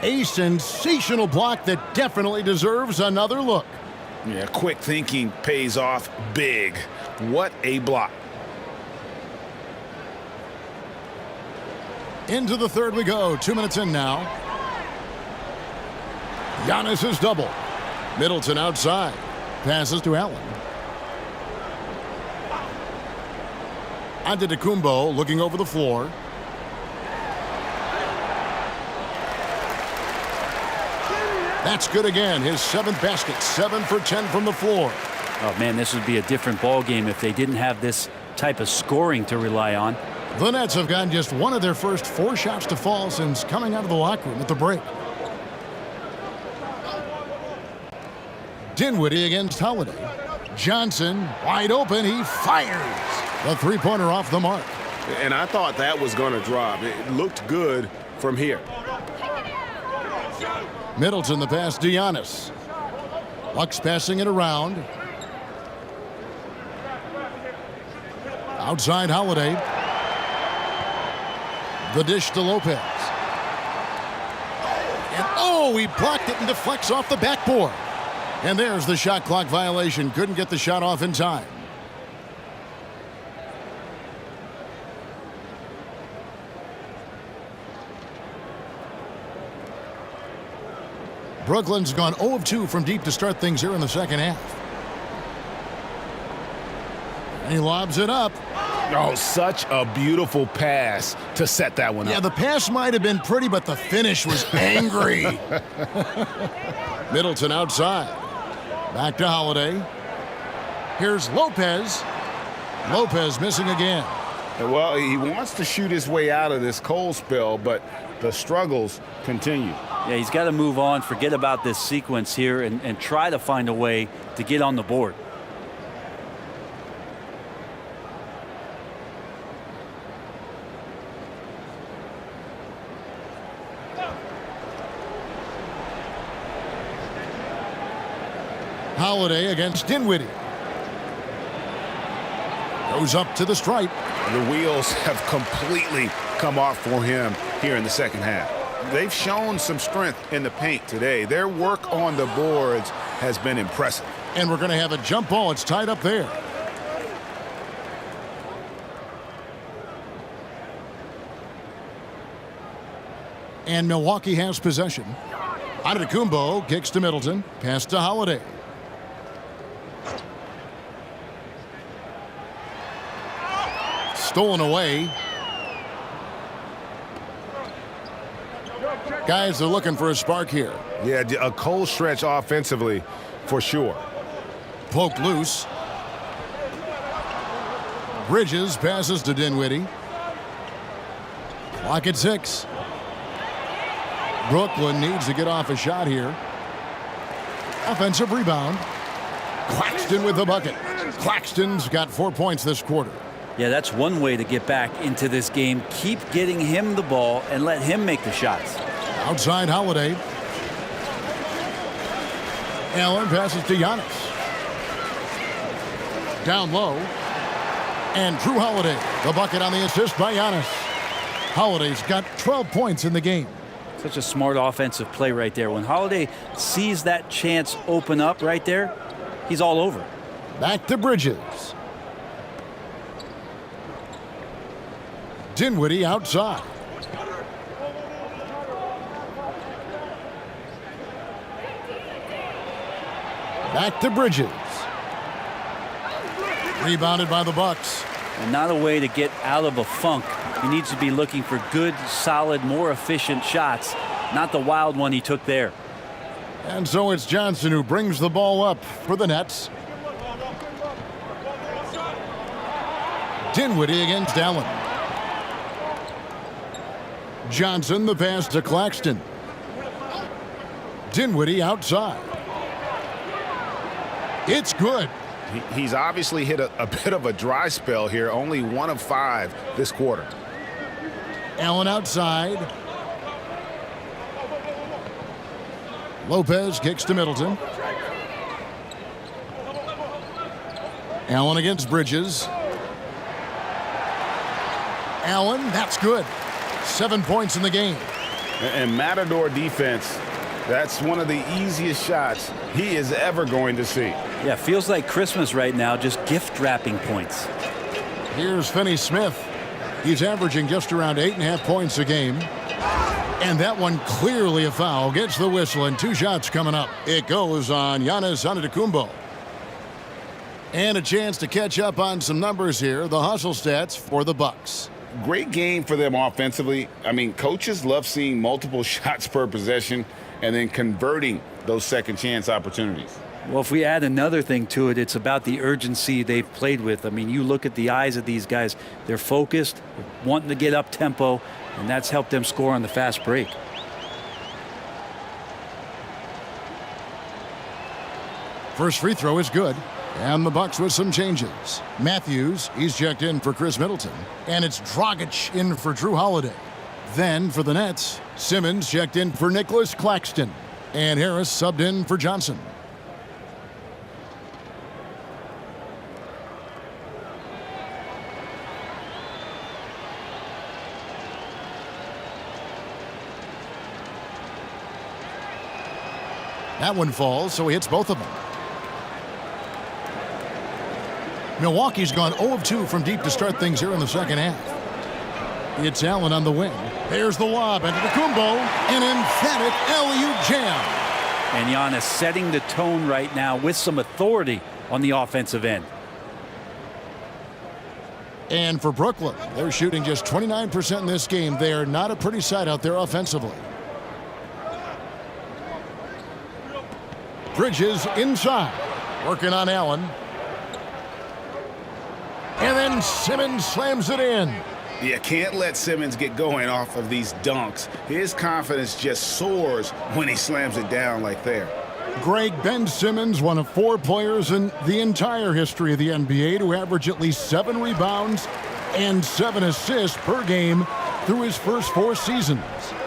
A sensational block that definitely deserves another look. Yeah, quick thinking pays off big. What a block. Into the third we go. 2 minutes in now. Giannis is double. Middleton outside. Passes to Allen. Antetokounmpo looking over the floor. That's good again. His 7th basket. 7 for 10 from the floor. Oh, man, this would be a different ball game if they didn't have this type of scoring to rely on. The Nets have gotten just one of their first 4 shots to fall since coming out of the locker room at the break. Dinwiddie against Holiday. Johnson wide open. He fires. The three-pointer off the mark. And I thought that was going to drop. It looked good from here. Middleton the pass to Giannis. Bucks passing it around. Outside Holiday. The dish to Lopez. And oh, he blocked it and deflects off the backboard. And there's the shot clock violation. Couldn't get the shot off in time. Brooklyn's gone 0 of 2 from deep to start things here in the second half. And he lobs it up. Oh, such a beautiful pass to set that one up. Yeah, the pass might have been pretty, but the finish was angry. Middleton outside. Back to Holiday. Here's Lopez. Lopez missing again. Well, he wants to shoot his way out of this cold spell, but the struggles continue. Yeah, he's got to move on, forget about this sequence here, and try to find a way to get on the board. Holiday against Dinwiddie. Goes up to the stripe. The wheels have completely come off for him here in the second half. They've shown some strength in the paint today. Their work on the boards has been impressive. And we're going to have a jump ball. It's tied up there. And Milwaukee has possession. Antetokounmpo kicks to Middleton. Pass to Holiday. Stolen away. Guys are looking for a spark here. Yeah, a cold stretch offensively for sure. Poked loose. Bridges passes to Dinwiddie. Clock at 6. Brooklyn needs to get off a shot here. Offensive rebound. Claxton with the bucket. Claxton's got 4 points this quarter. Yeah, that's one way to get back into this game. Keep getting him the ball and let him make the shots. Outside Holiday. Allen passes to Giannis. Down low. And Drew Holiday, the bucket on the assist by Giannis. Holiday's got 12 points in the game. Such a smart offensive play right there. When Holiday sees that chance open up right there, he's all over. Back to Bridges. Dinwiddie outside. Back to Bridges. Rebounded by the Bucks. And not a way to get out of a funk. He needs to be looking for good, solid, more efficient shots, not the wild one he took there. And so it's Johnson who brings the ball up for the Nets. Dinwiddie against Allen. Johnson, the pass to Claxton. Dinwiddie outside. It's good. He's obviously hit a bit of a dry spell here, only 1 of 5 this quarter. Allen outside. Lopez kicks to Middleton. Allen against Bridges. Allen, that's good. 7 points in the game. And Matador defense, that's one of the easiest shots he is ever going to see. Yeah, feels like Christmas right now, just gift wrapping points. Here's Finney-Smith. He's averaging just around 8.5 points a game. And that one clearly a foul. Gets the whistle and 2 shots coming up. It goes on Giannis Antetokounmpo. And a chance to catch up on some numbers here. The hustle stats for the Bucks. Great game for them offensively. I mean, coaches love seeing multiple shots per possession and then converting those second chance opportunities. Well, if we add another thing to it, it's about the urgency they've played with. I mean, you look at the eyes of these guys. They're focused, wanting to get up tempo, and that's helped them score on the fast break. First free throw is good. And the Bucks with some changes. Matthews, he's checked in for Chris Middleton. And it's Dragic in for Drew Holiday. Then for the Nets, Simmons checked in for Nicholas Claxton. And Harris subbed in for Johnson. That one falls, so he hits both of them. Milwaukee's gone 0 of 2 from deep to start things here in the second half. It's Allen on the wing. There's the lob into the Kumbo. An emphatic alley-oop jam. And Giannis setting the tone right now with some authority on the offensive end. And for Brooklyn, they're shooting just 29% in this game. They are not a pretty sight out there offensively. Bridges inside. Working on Allen. And then Simmons slams it in. You can't let Simmons get going off of these dunks. His confidence just soars when he slams it down like there. Greg, Ben Simmons, one of 4 players in the entire history of the NBA to average at least 7 rebounds and 7 assists per game through his first 4 seasons.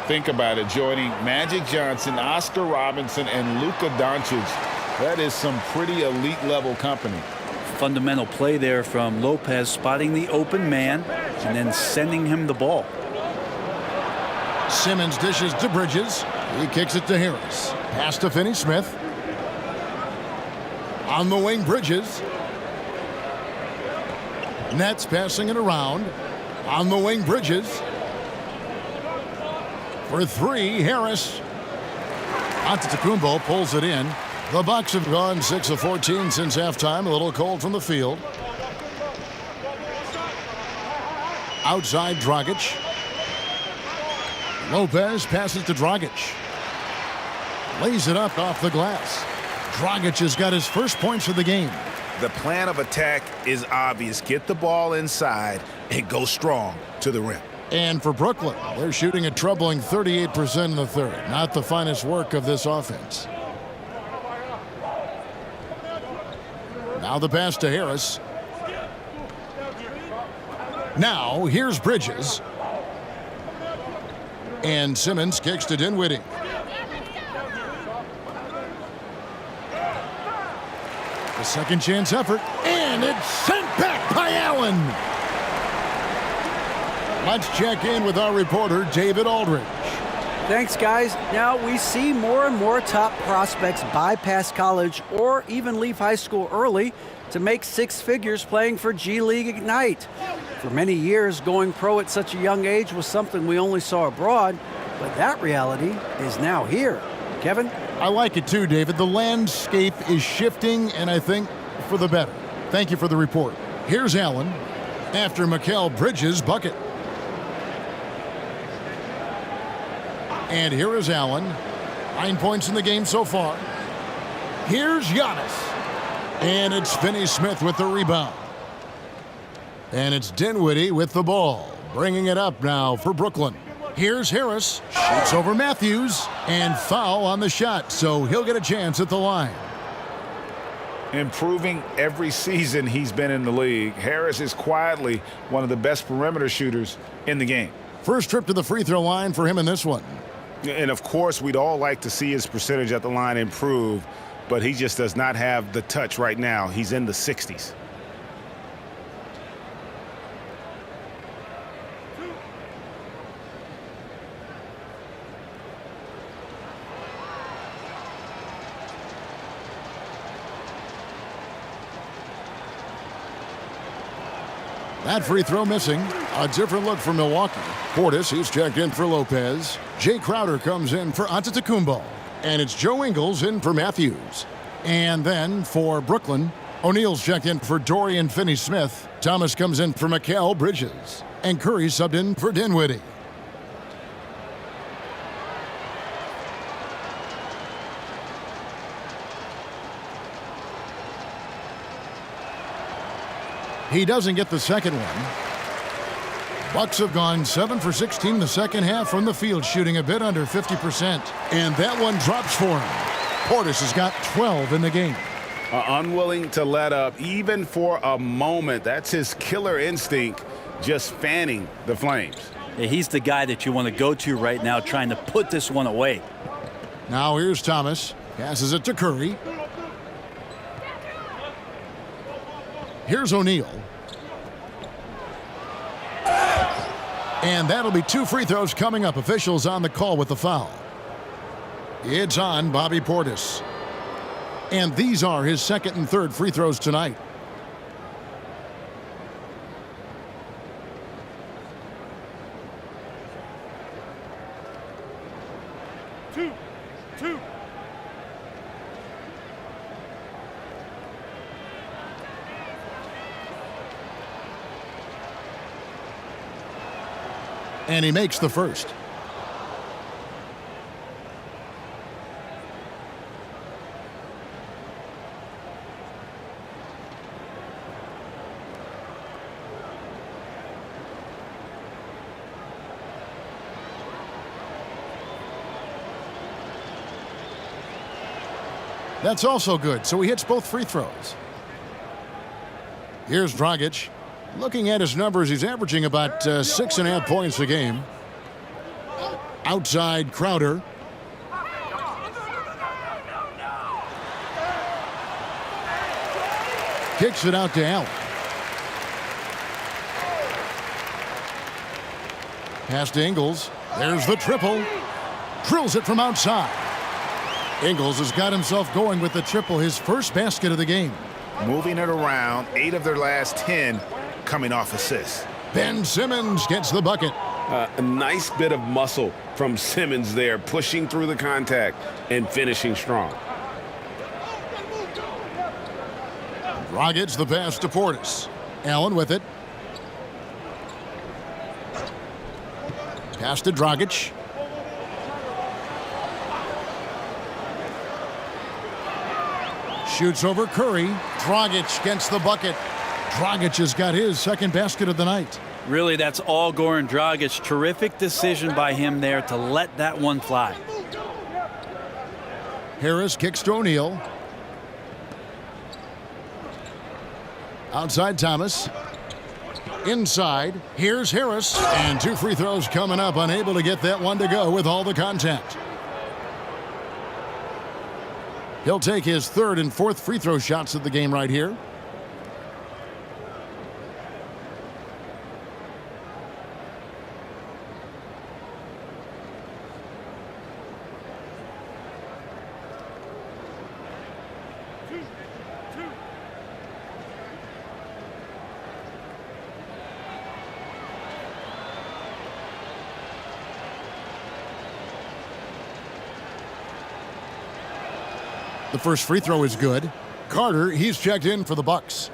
Think about it, joining Magic Johnson, Oscar Robinson, and Luka Doncic. That is some pretty elite level company. Fundamental play there from Lopez, spotting the open man and then sending him the ball. Simmons dishes to Bridges. He kicks it to Harris. Pass to Finney-Smith. On the wing, Bridges. Nets passing it around. On the wing, Bridges. For 3, Harris. Antetokounmpo pulls it in. The Bucks have gone 6 of 14 since halftime. A little cold from the field. Outside, Dragic. Lopez passes to Dragic. Lays it up off the glass. Dragic has got his first points of the game. The plan of attack is obvious. Get the ball inside and go strong to the rim. And for Brooklyn, they're shooting a troubling 38% in the third. Not the finest work of this offense. Now the pass to Harris. Now here's Bridges. And Simmons kicks to Dinwiddie. A second chance effort, and it's sent back by Allen. Let's check in with our reporter, David Aldridge. Thanks, guys. Now, we see more and more top prospects bypass college or even leave high school early to make six figures playing for G League Ignite. For many years, going pro at such a young age was something we only saw abroad, but that reality is now here. Kevin? I like it too, David. The landscape is shifting, and I think for the better. Thank you for the report. Here's Allen after Mikal Bridges' bucket. And here is Allen. 9 points in the game so far. Here's Giannis. And it's Finney-Smith with the rebound. And it's Dinwiddie with the ball. Bringing it up now for Brooklyn. Here's Harris. Shoots over Matthews. And foul on the shot, so he'll get a chance at the line. Improving every season he's been in the league. Harris is quietly one of the best perimeter shooters in the game. First trip to the free throw line for him in this one. And, of course, we'd all like to see his percentage at the line improve, but he just does not have the touch right now. He's in the 60s. That free throw missing. A different look for Milwaukee. Portis, he's checked in for Lopez. Jay Crowder comes in for Antetokounmpo. And it's Joe Ingles in for Matthews. And then for Brooklyn, O'Neal's checked in for Dorian Finney-Smith. Thomas comes in for Mikal Bridges. And Curry subbed in for Dinwiddie. He doesn't get the second one. Bucks have gone 7 for 16 the second half from the field, shooting a bit under 50%. And that one drops for him. Portis has got 12 in the game. Unwilling to let up, even for a moment. That's his killer instinct, just fanning the flames. Yeah, he's the guy that you want to go to right now, trying to put this one away. Now here's Thomas. Passes it to Curry. Here's O'Neal. And that'll be 2 free throws coming up. Officials on the call with the foul. It's on Bobby Portis. And these are his second and third free throws tonight. Two. And he makes the first. That's also good, so he hits both free throws. Here's Dragic. Looking at his numbers, he's averaging about 6.5 points a game. Outside Crowder. Kicks it out to Allen. Pass to Ingles. There's the triple. Drills it from outside. Ingles has got himself going with the triple, his first basket of the game. Moving it around, 8 of their last 10 coming off assists. Ben Simmons gets the bucket. A nice bit of muscle from Simmons there, pushing through the contact and finishing strong. Dragic the pass to Portis. Allen with it. Pass to Dragic. Shoots over Curry. Dragic gets the bucket. Dragic has got his second basket of the night. Really, that's all Goran Dragic. Terrific decision by him there to let that one fly. Harris kicks to O'Neal. Outside Thomas. Inside. Here's Harris. And 2 free throws coming up. Unable to get that one to go with all the contact. He'll take his third and fourth free throw shots of the game right here. The first free throw is good. Carter, he's checked in for the Bucks.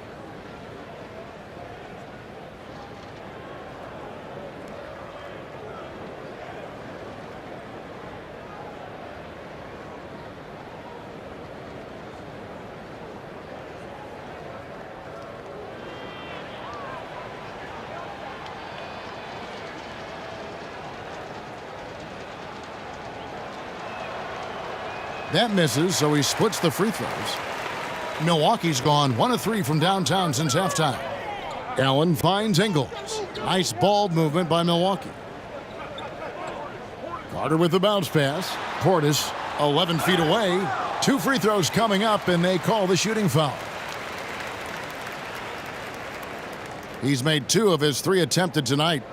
That misses, so he splits the free throws. Milwaukee's gone 1 of 3 from downtown since halftime. Allen finds Ingles. Nice ball movement by Milwaukee. Carter with the bounce pass. Portis 11 feet away. 2 free throws coming up, and they call the shooting foul. He's made 2 of his 3 attempted tonight.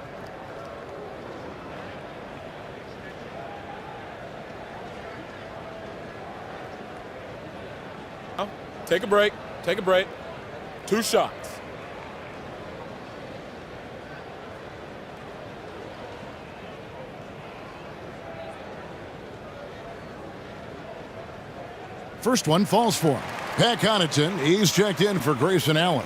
Take a break. Take a break. 2 shots. First one falls for him. Pat Connaughton, he's checked in for Grayson Allen.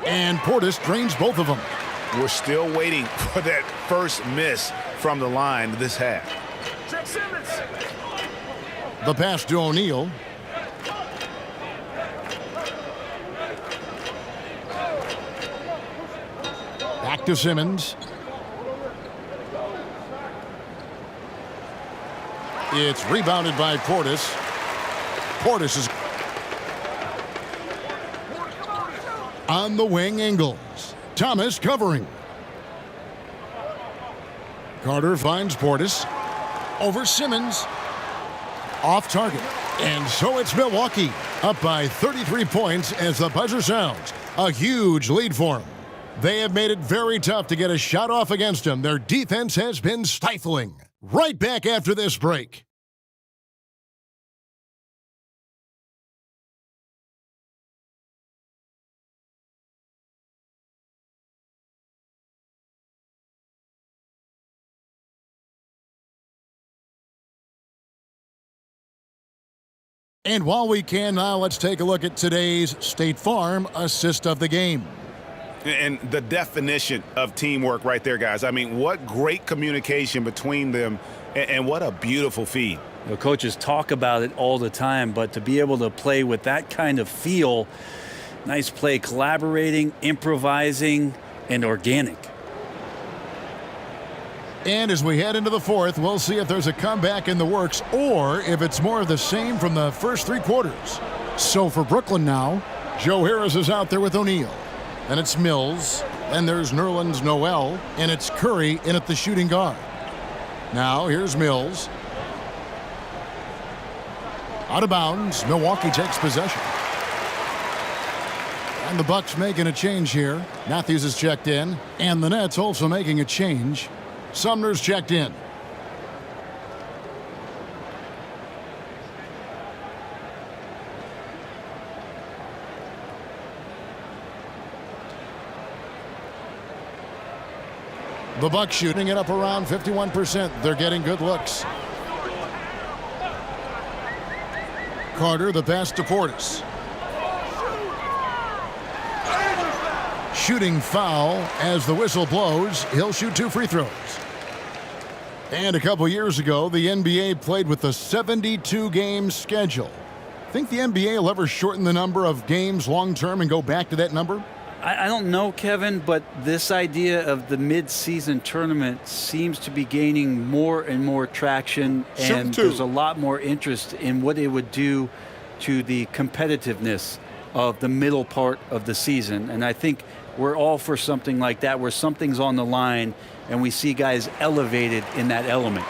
And Portis drains both of them. We're still waiting for that first miss from the line this half. The pass to O'Neal. Back to Simmons. It's rebounded by Portis. Portis is on the wing. Ingles. Thomas covering. Carter finds Portis. Over Simmons. Off target. And so it's Milwaukee up by 33 points as the buzzer sounds. A huge lead for them. They have made it very tough to get a shot off against them. Their defense has been stifling. Right back after this break. And while we can now, let's take a look at today's State Farm assist of the game. And the definition of teamwork right there, guys. I mean, what great communication between them, and what a beautiful feed. The coaches talk about it all the time, but to be able to play with that kind of feel, nice play, collaborating, improvising, and organic. And as we head into the fourth, we'll see if there's a comeback in the works or if it's more of the same from the first 3 quarters. So for Brooklyn now, Joe Harris is out there with O'Neal. And it's Mills. Then there's Nerlens Noel. And it's Curry in at the shooting guard. Now here's Mills. Out of bounds. Milwaukee takes possession. And the Bucks making a change here. Matthews is checked in. And the Nets also making a change. Sumner's checked in. The Bucks shooting it up around 51%. They're getting good looks. Carter, the pass to Portis. Shooting foul as the whistle blows. He'll shoot 2 free throws. And a couple years ago, the NBA played with a 72-game schedule. Think the NBA will ever shorten the number of games long-term and go back to that number? I don't know, Kevin, but this idea of the mid-season tournament seems to be gaining more and more traction, and there's a lot more interest in what it would do to the competitiveness of the middle part of the season. And I think we're all for something like that, where something's on the line and we see guys elevated in that element.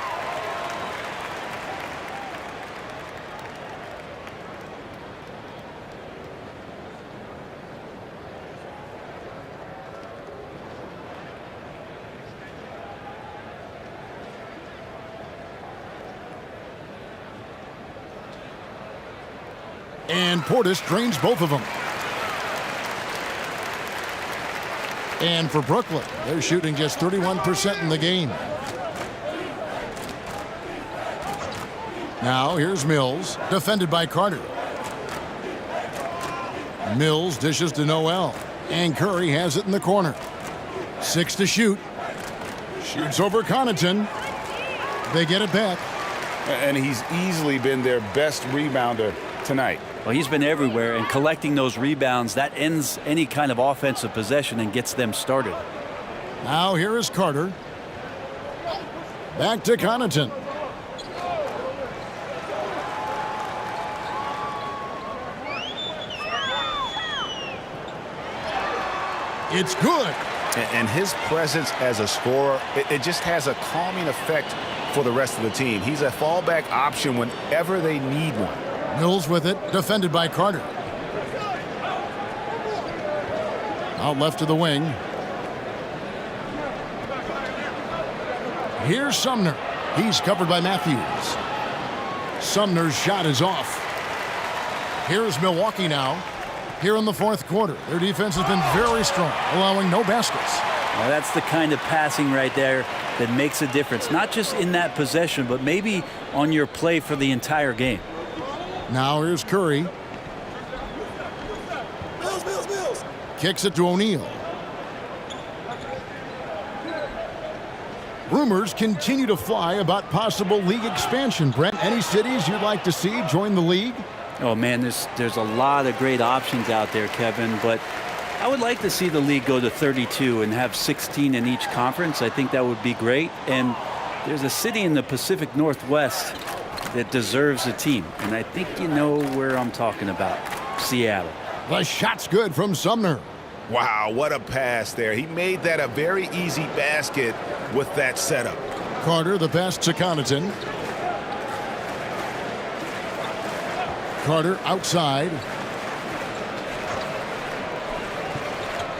And Portis drains both of them. And for Brooklyn, they're shooting just 31% in the game. Now here's Mills, defended by Carter. Mills dishes to Noel, and Curry has it in the corner. 6 to shoot. Shoots over Connaughton. They get it back. And he's easily been their best rebounder tonight. Well, he's been everywhere, and collecting those rebounds, that ends any kind of offensive possession and gets them started. Now here is Carter. Back to Connaughton. It's good. And his presence as a scorer, it just has a calming effect for the rest of the team. He's a fallback option whenever they need one. Mills with it, defended by Carter. Out left to the wing. Here's Sumner. He's covered by Matthews. Sumner's shot is off. Here's Milwaukee now. Here in the fourth quarter, their defense has been very strong, allowing no baskets. Well, that's the kind of passing right there that makes a difference, not just in that possession, but maybe on your play for the entire game. Now here's Curry. Mills. Kicks it to O'Neal. Rumors continue to fly about possible league expansion. Brent, any cities you'd like to see join the league? Oh, man, there's a lot of great options out there, Kevin, but I would like to see the league go to 32 and have 16 in each conference. I think that would be great. And there's a city in the Pacific Northwest that deserves a team, and I think you know where I'm talking about. Seattle. The shot's good from Sumner. Wow, what a pass there. He made that a very easy basket with that setup. Carter, the pass to Connaughton. Carter outside.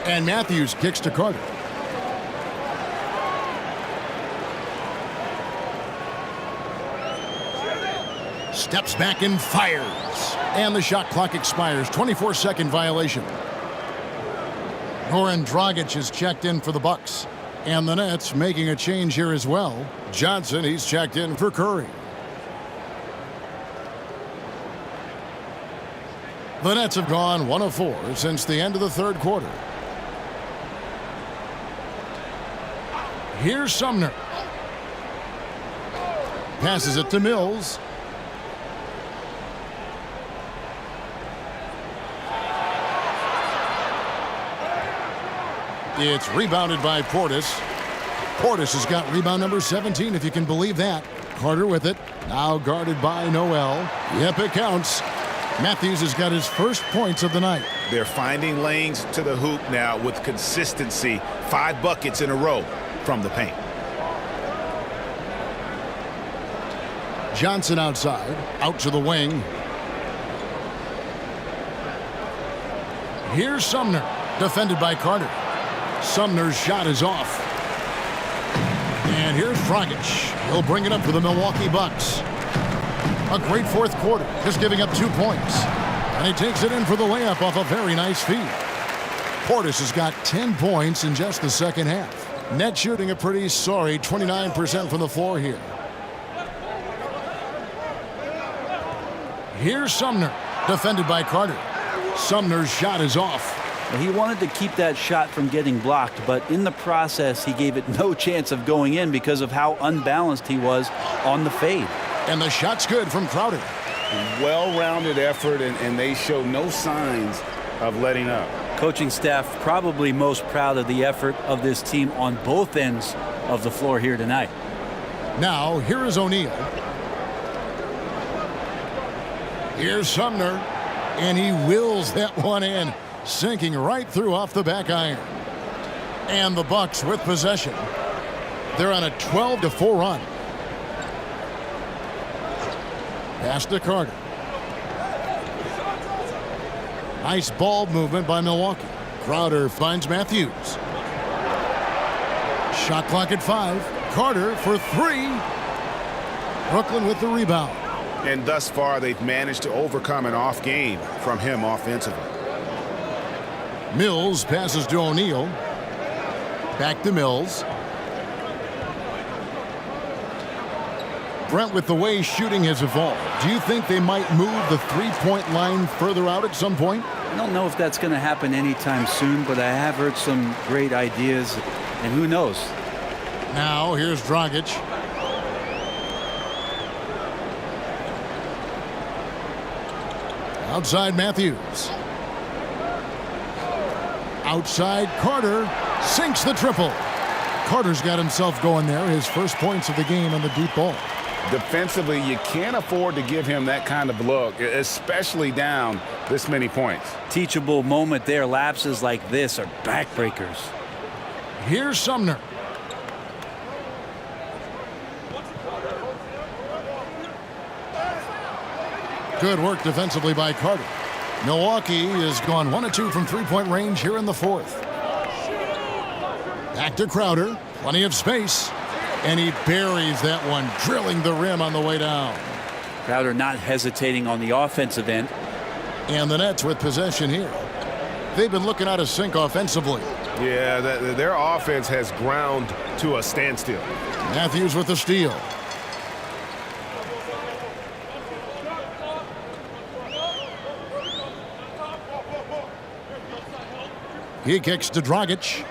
And Matthews kicks to Carter. Steps back and fires. And the shot clock expires. 24-second violation. Goran Dragic is checked in for the Bucks. And the Nets making a change here as well. Johnson, he's checked in for Curry. The Nets have gone 1 of 4 since the end of the third quarter. Here's Sumner. Passes it to Mills. It's rebounded by Portis. Portis has got rebound number 17, if you can believe that. Carter with it. Now guarded by Noel. Yep, it counts. Matthews has got his first points of the night. They're finding lanes to the hoop now with consistency. 5 buckets in a row from the paint. Johnson outside. Out to the wing. Here's Sumner. Defended by Carter. Sumner's shot is off. And here's Dragic. He'll bring it up for the Milwaukee Bucks. A great fourth quarter, just giving up 2 points. And he takes it in for the layup off a very nice feed. Portis has got 10 points in just the second half. Net shooting a pretty sorry 29% from the floor here. Here's Sumner, defended by Carter. Sumner's shot is off. Well, he wanted to keep that shot from getting blocked, but in the process, he gave it no chance of going in because of how unbalanced he was on the fade. And the shot's good from Crowder. Well-rounded effort, and they show no signs of letting up. Coaching staff probably most proud of the effort of this team on both ends of the floor here tonight. Now, here is O'Neal. Here's Sumner, and he wills that one in, sinking right through off the back iron. And the Bucks with possession. They're on a 12-4 run. Pass to Carter. Nice ball movement by Milwaukee. Crowder finds Matthews. Shot clock at 5. Carter for 3. Brooklyn with the rebound. And thus far, they've managed to overcome an off game from him offensively. Mills passes to O'Neal. Back to Mills. Brent, with the way shooting has evolved, do you think they might move the three-point line further out at some point? I don't know if that's going to happen anytime soon, but I have heard some great ideas, and who knows? Now, here's Dragic. Outside Matthews. Outside Carter. Sinks the triple. Carter's got himself going there. His first points of the game on the deep ball. Defensively, you can't afford to give him that kind of look, especially down this many points. Teachable moment there. Lapses like this are backbreakers. Here's Sumner. Good work defensively by Carter. Milwaukee has gone 1 of 2 from three-point range here in the fourth. Back to Crowder. Plenty of space. And he buries that one, drilling the rim on the way down. Crowder not hesitating on the offensive end. And the Nets with possession here. They've been looking out of sync offensively. Yeah, their offense has ground to a standstill. Matthews with the steal. He kicks to Dragic.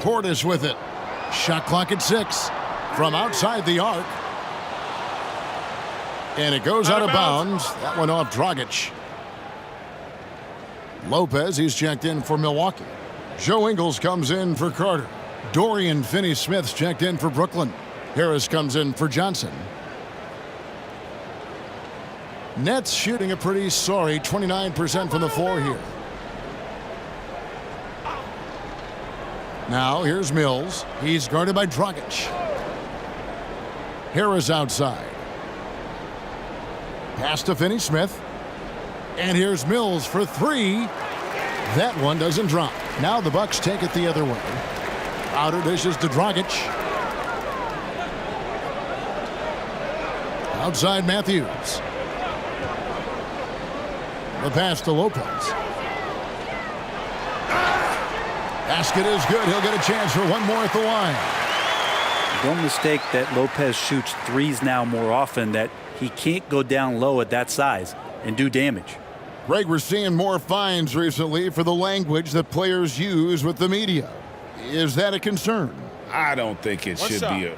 Portis with it. Shot clock at 6 from outside the arc. And it goes out of bounds. That went off Dragic. Lopez, he's checked in for Milwaukee. Joe Ingles comes in for Carter. Dorian Finney-Smith's checked in for Brooklyn. Harris comes in for Johnson. Nets shooting a pretty sorry 29% from the floor here. Now here's Mills. He's guarded by Dragic. Harris outside. Pass to Finney-Smith. And here's Mills for 3. That one doesn't drop. Now the Bucks take it the other way. Crowder dishes to Dragic. Outside Matthews. The pass to Lopez. Basket is good. He'll get a chance for one more at the line. Don't mistake that Lopez shoots threes now more often, that he can't go down low at that size and do damage. Greg, we're seeing more fines recently for the language that players use with the media. Is that a concern? I don't think it should be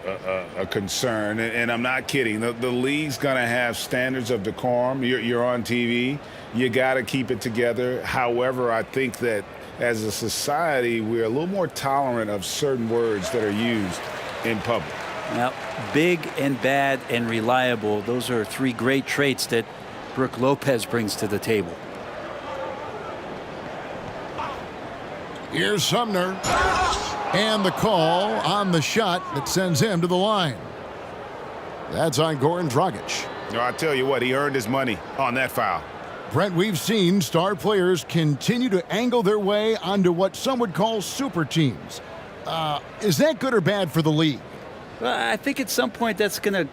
a concern, and I'm not kidding. The league's going to have standards of decorum. You're on TV. You got to keep it together. However, I think that as a society, we're a little more tolerant of certain words that are used in public. Now, big and bad and reliable, those are 3 great traits that Brook Lopez brings to the table. Here's Sumner. And the call on the shot that sends him to the line. That's on Goran Dragic. No, I tell you what, he earned his money on that foul. Brent, we've seen star players continue to angle their way onto what some would call super teams. Is that good or bad for the league? Well, I think at some point that's going to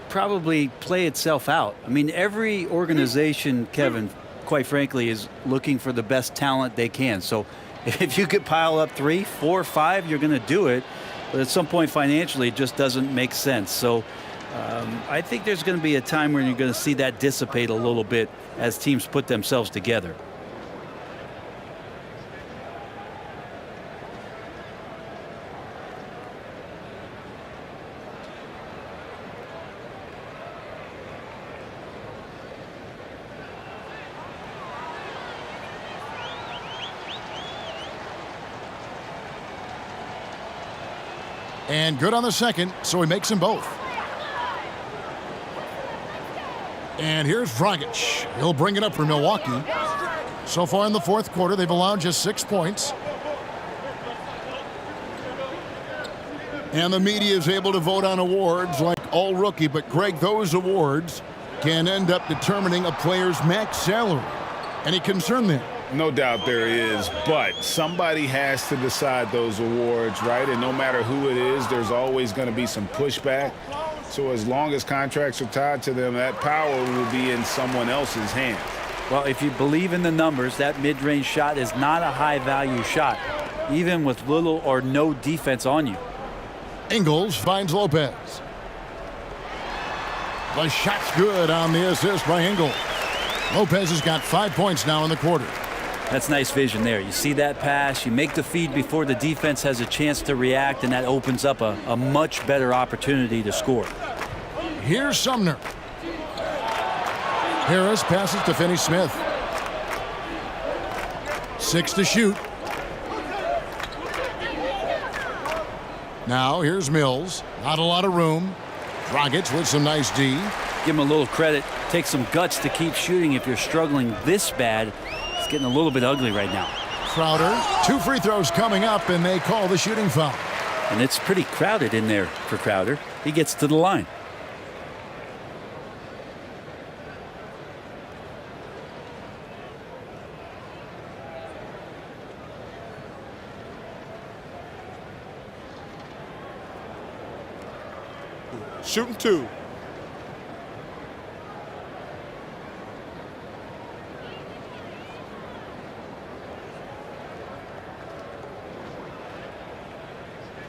probably play itself out. I mean, every organization, Kevin, quite frankly, is looking for the best talent they can. So if you could pile up 3, 4, 5, you're going to do it. But at some point financially, it just doesn't make sense. So I think there's going to be a time when you're going to see that dissipate a little bit as teams put themselves together. And good on the second, so he makes them both. And here's Dragic. He'll bring it up for Milwaukee. So far in the fourth quarter, they've allowed just 6 points. And the media is able to vote on awards like All Rookie, but Greg, those awards can end up determining a player's max salary. Any concern there? No doubt there is, but somebody has to decide those awards, right? And no matter who it is, there's always going to be some pushback. So as long as contracts are tied to them, that power will be in someone else's hands. Well, if you believe in the numbers, that mid-range shot is not a high-value shot, even with little or no defense on you. Ingles finds Lopez. The shot's good on the assist by Ingles. Lopez has got 5 points now in the quarter. That's nice vision there. You see that pass, you make the feed before the defense has a chance to react, and that opens up a much better opportunity to score. Here's Sumner. Harris passes to Finney-Smith. 6 to shoot. Now here's Mills. Not a lot of room. Dragic with some nice D. Give him a little credit. Take some guts to keep shooting if you're struggling this bad. It's getting a little bit ugly right now. Crowder, 2 free throws coming up, and they call the shooting foul. And it's pretty crowded in there for Crowder. He gets to the line. Shooting 2.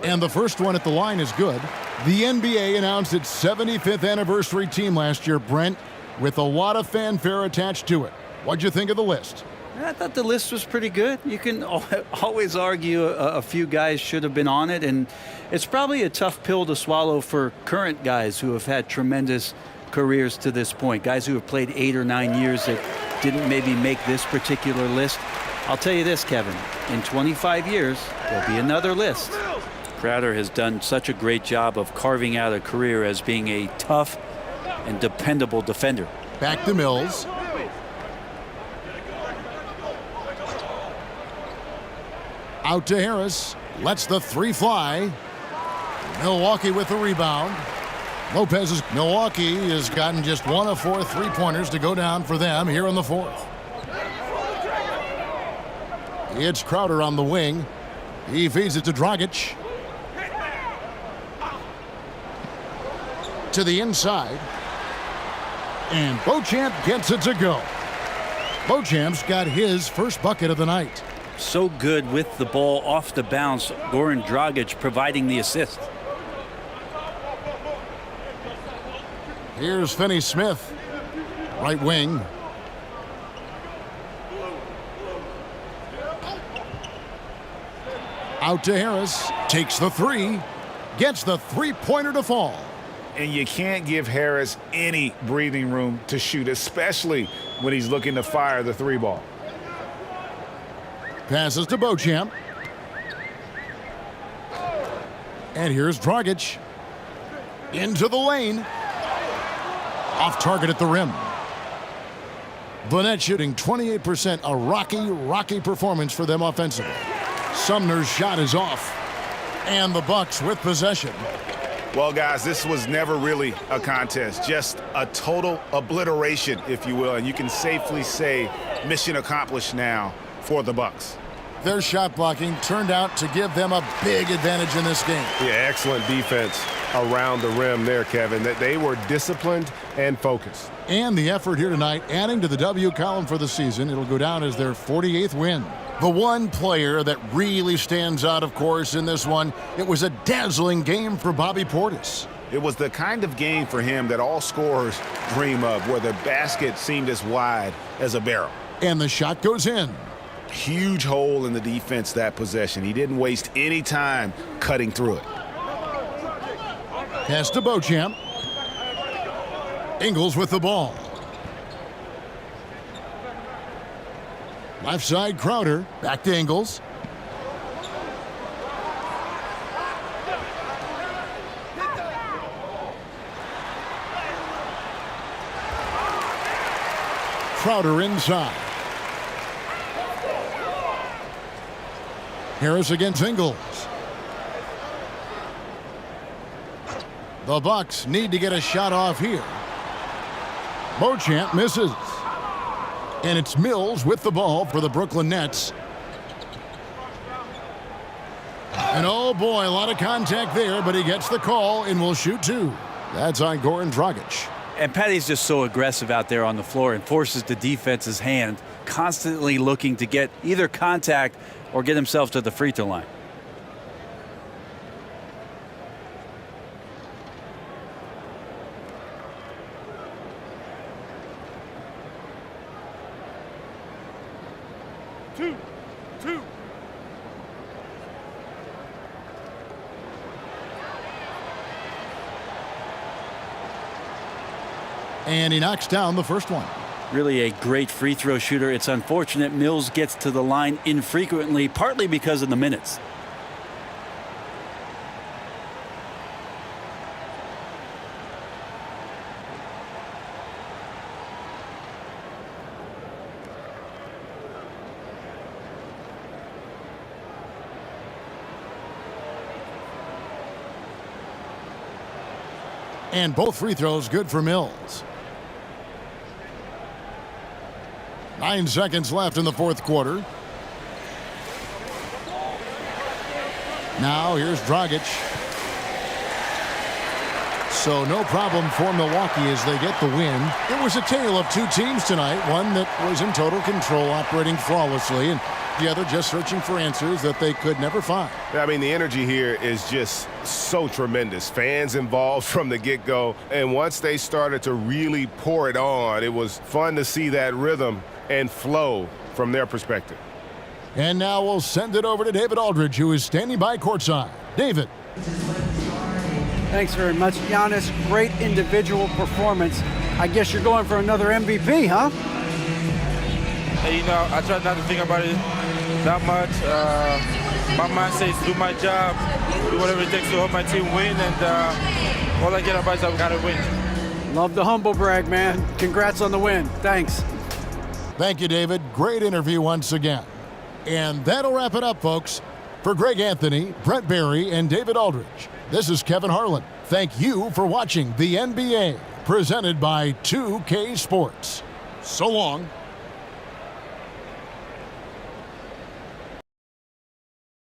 And the first one at the line is good. The NBA announced its 75th anniversary team last year, Brent, with a lot of fanfare attached to it. What'd you think of the list? I thought the list was pretty good. You can always argue a few guys should have been on it, and it's probably a tough pill to swallow for current guys who have had tremendous careers to this point, guys who have played 8 or 9 years that didn't maybe make this particular list. I'll tell you this, Kevin, in 25 years, there'll be another list. Crowder has done such a great job of carving out a career as being a tough and dependable defender. Back to Mills. Out to Harris. Lets the 3 fly. Milwaukee with the rebound. Milwaukee has gotten just 1 of 4 3-pointers to go down for them here in the fourth. It's Crowder on the wing. He feeds it to Dragic. To the inside. And Beauchamp gets it to go. Beauchamp's got his first bucket of the night. So good with the ball off the bounce. Goran Dragic providing the assist. Here's Finney-Smith, right wing. Out to Harris, takes the 3, gets the 3-pointer to fall. And you can't give Harris any breathing room to shoot, especially when he's looking to fire the 3 ball. Passes to Beauchamp. And here's Dragic. Into the lane. Off target at the rim. The net shooting 28%, a rocky performance for them offensively. Sumner's shot is off. And the Bucks with possession. Well, guys, this was never really a contest, just a total obliteration, if you will. And you can safely say mission accomplished now for the Bucks. Their shot blocking turned out to give them a big advantage in this game. Yeah, excellent defense around the rim there, Kevin. That they were disciplined and focused. And the effort here tonight, adding to the W column for the season. It'll go down as their 48th win. The one player that really stands out, of course, in this one, it was a dazzling game for Bobby Portis. It was the kind of game for him that all scorers dream of, where the basket seemed as wide as a barrel. And the shot goes in. Huge hole in the defense that possession. He didn't waste any time cutting through it. Pass to Beauchamp. Ingles with the ball. Left side, Crowder. Back to Ingles. Crowder inside. Harris against Ingles. The Bucks need to get a shot off here. Beauchamp misses. And it's Mills with the ball for the Brooklyn Nets. And oh boy, a lot of contact there, but he gets the call and will shoot two. That's on Goran Dragic. And Patty's just so aggressive out there on the floor and forces the defense's hand, constantly looking to get either contact or get himself to the free throw line. Two. And he knocks down the first one. Really a great free throw shooter. It's unfortunate Mills gets to the line infrequently, partly because of the minutes. And both free throws good for Mills. 9 seconds left in the fourth quarter. Now here's Dragic. So no problem for Milwaukee as they get the win. It was a tale of two teams tonight. One that was in total control, operating flawlessly, and the other just searching for answers that they could never find. I mean, the energy here is just so tremendous. Fans involved from the get-go. And once they started to really pour it on, it was fun to see that rhythm and flow from their perspective. And now we'll send it over to David Aldridge, who is standing by courtside. David. Thanks very much, Giannis. Great individual performance. I guess you're going for another MVP, huh? Hey, I try not to think about it that much. My mindset is do my job, do whatever it takes to help my team win, and all I care about is that we got to win. Love the humble brag, man. Congrats on the win. Thanks. Thank you, David. Great interview once again. And that'll wrap it up, folks. For Greg Anthony, Brent Barry, and David Aldridge, this is Kevin Harlan. Thank you for watching the NBA, presented by 2K Sports. So long.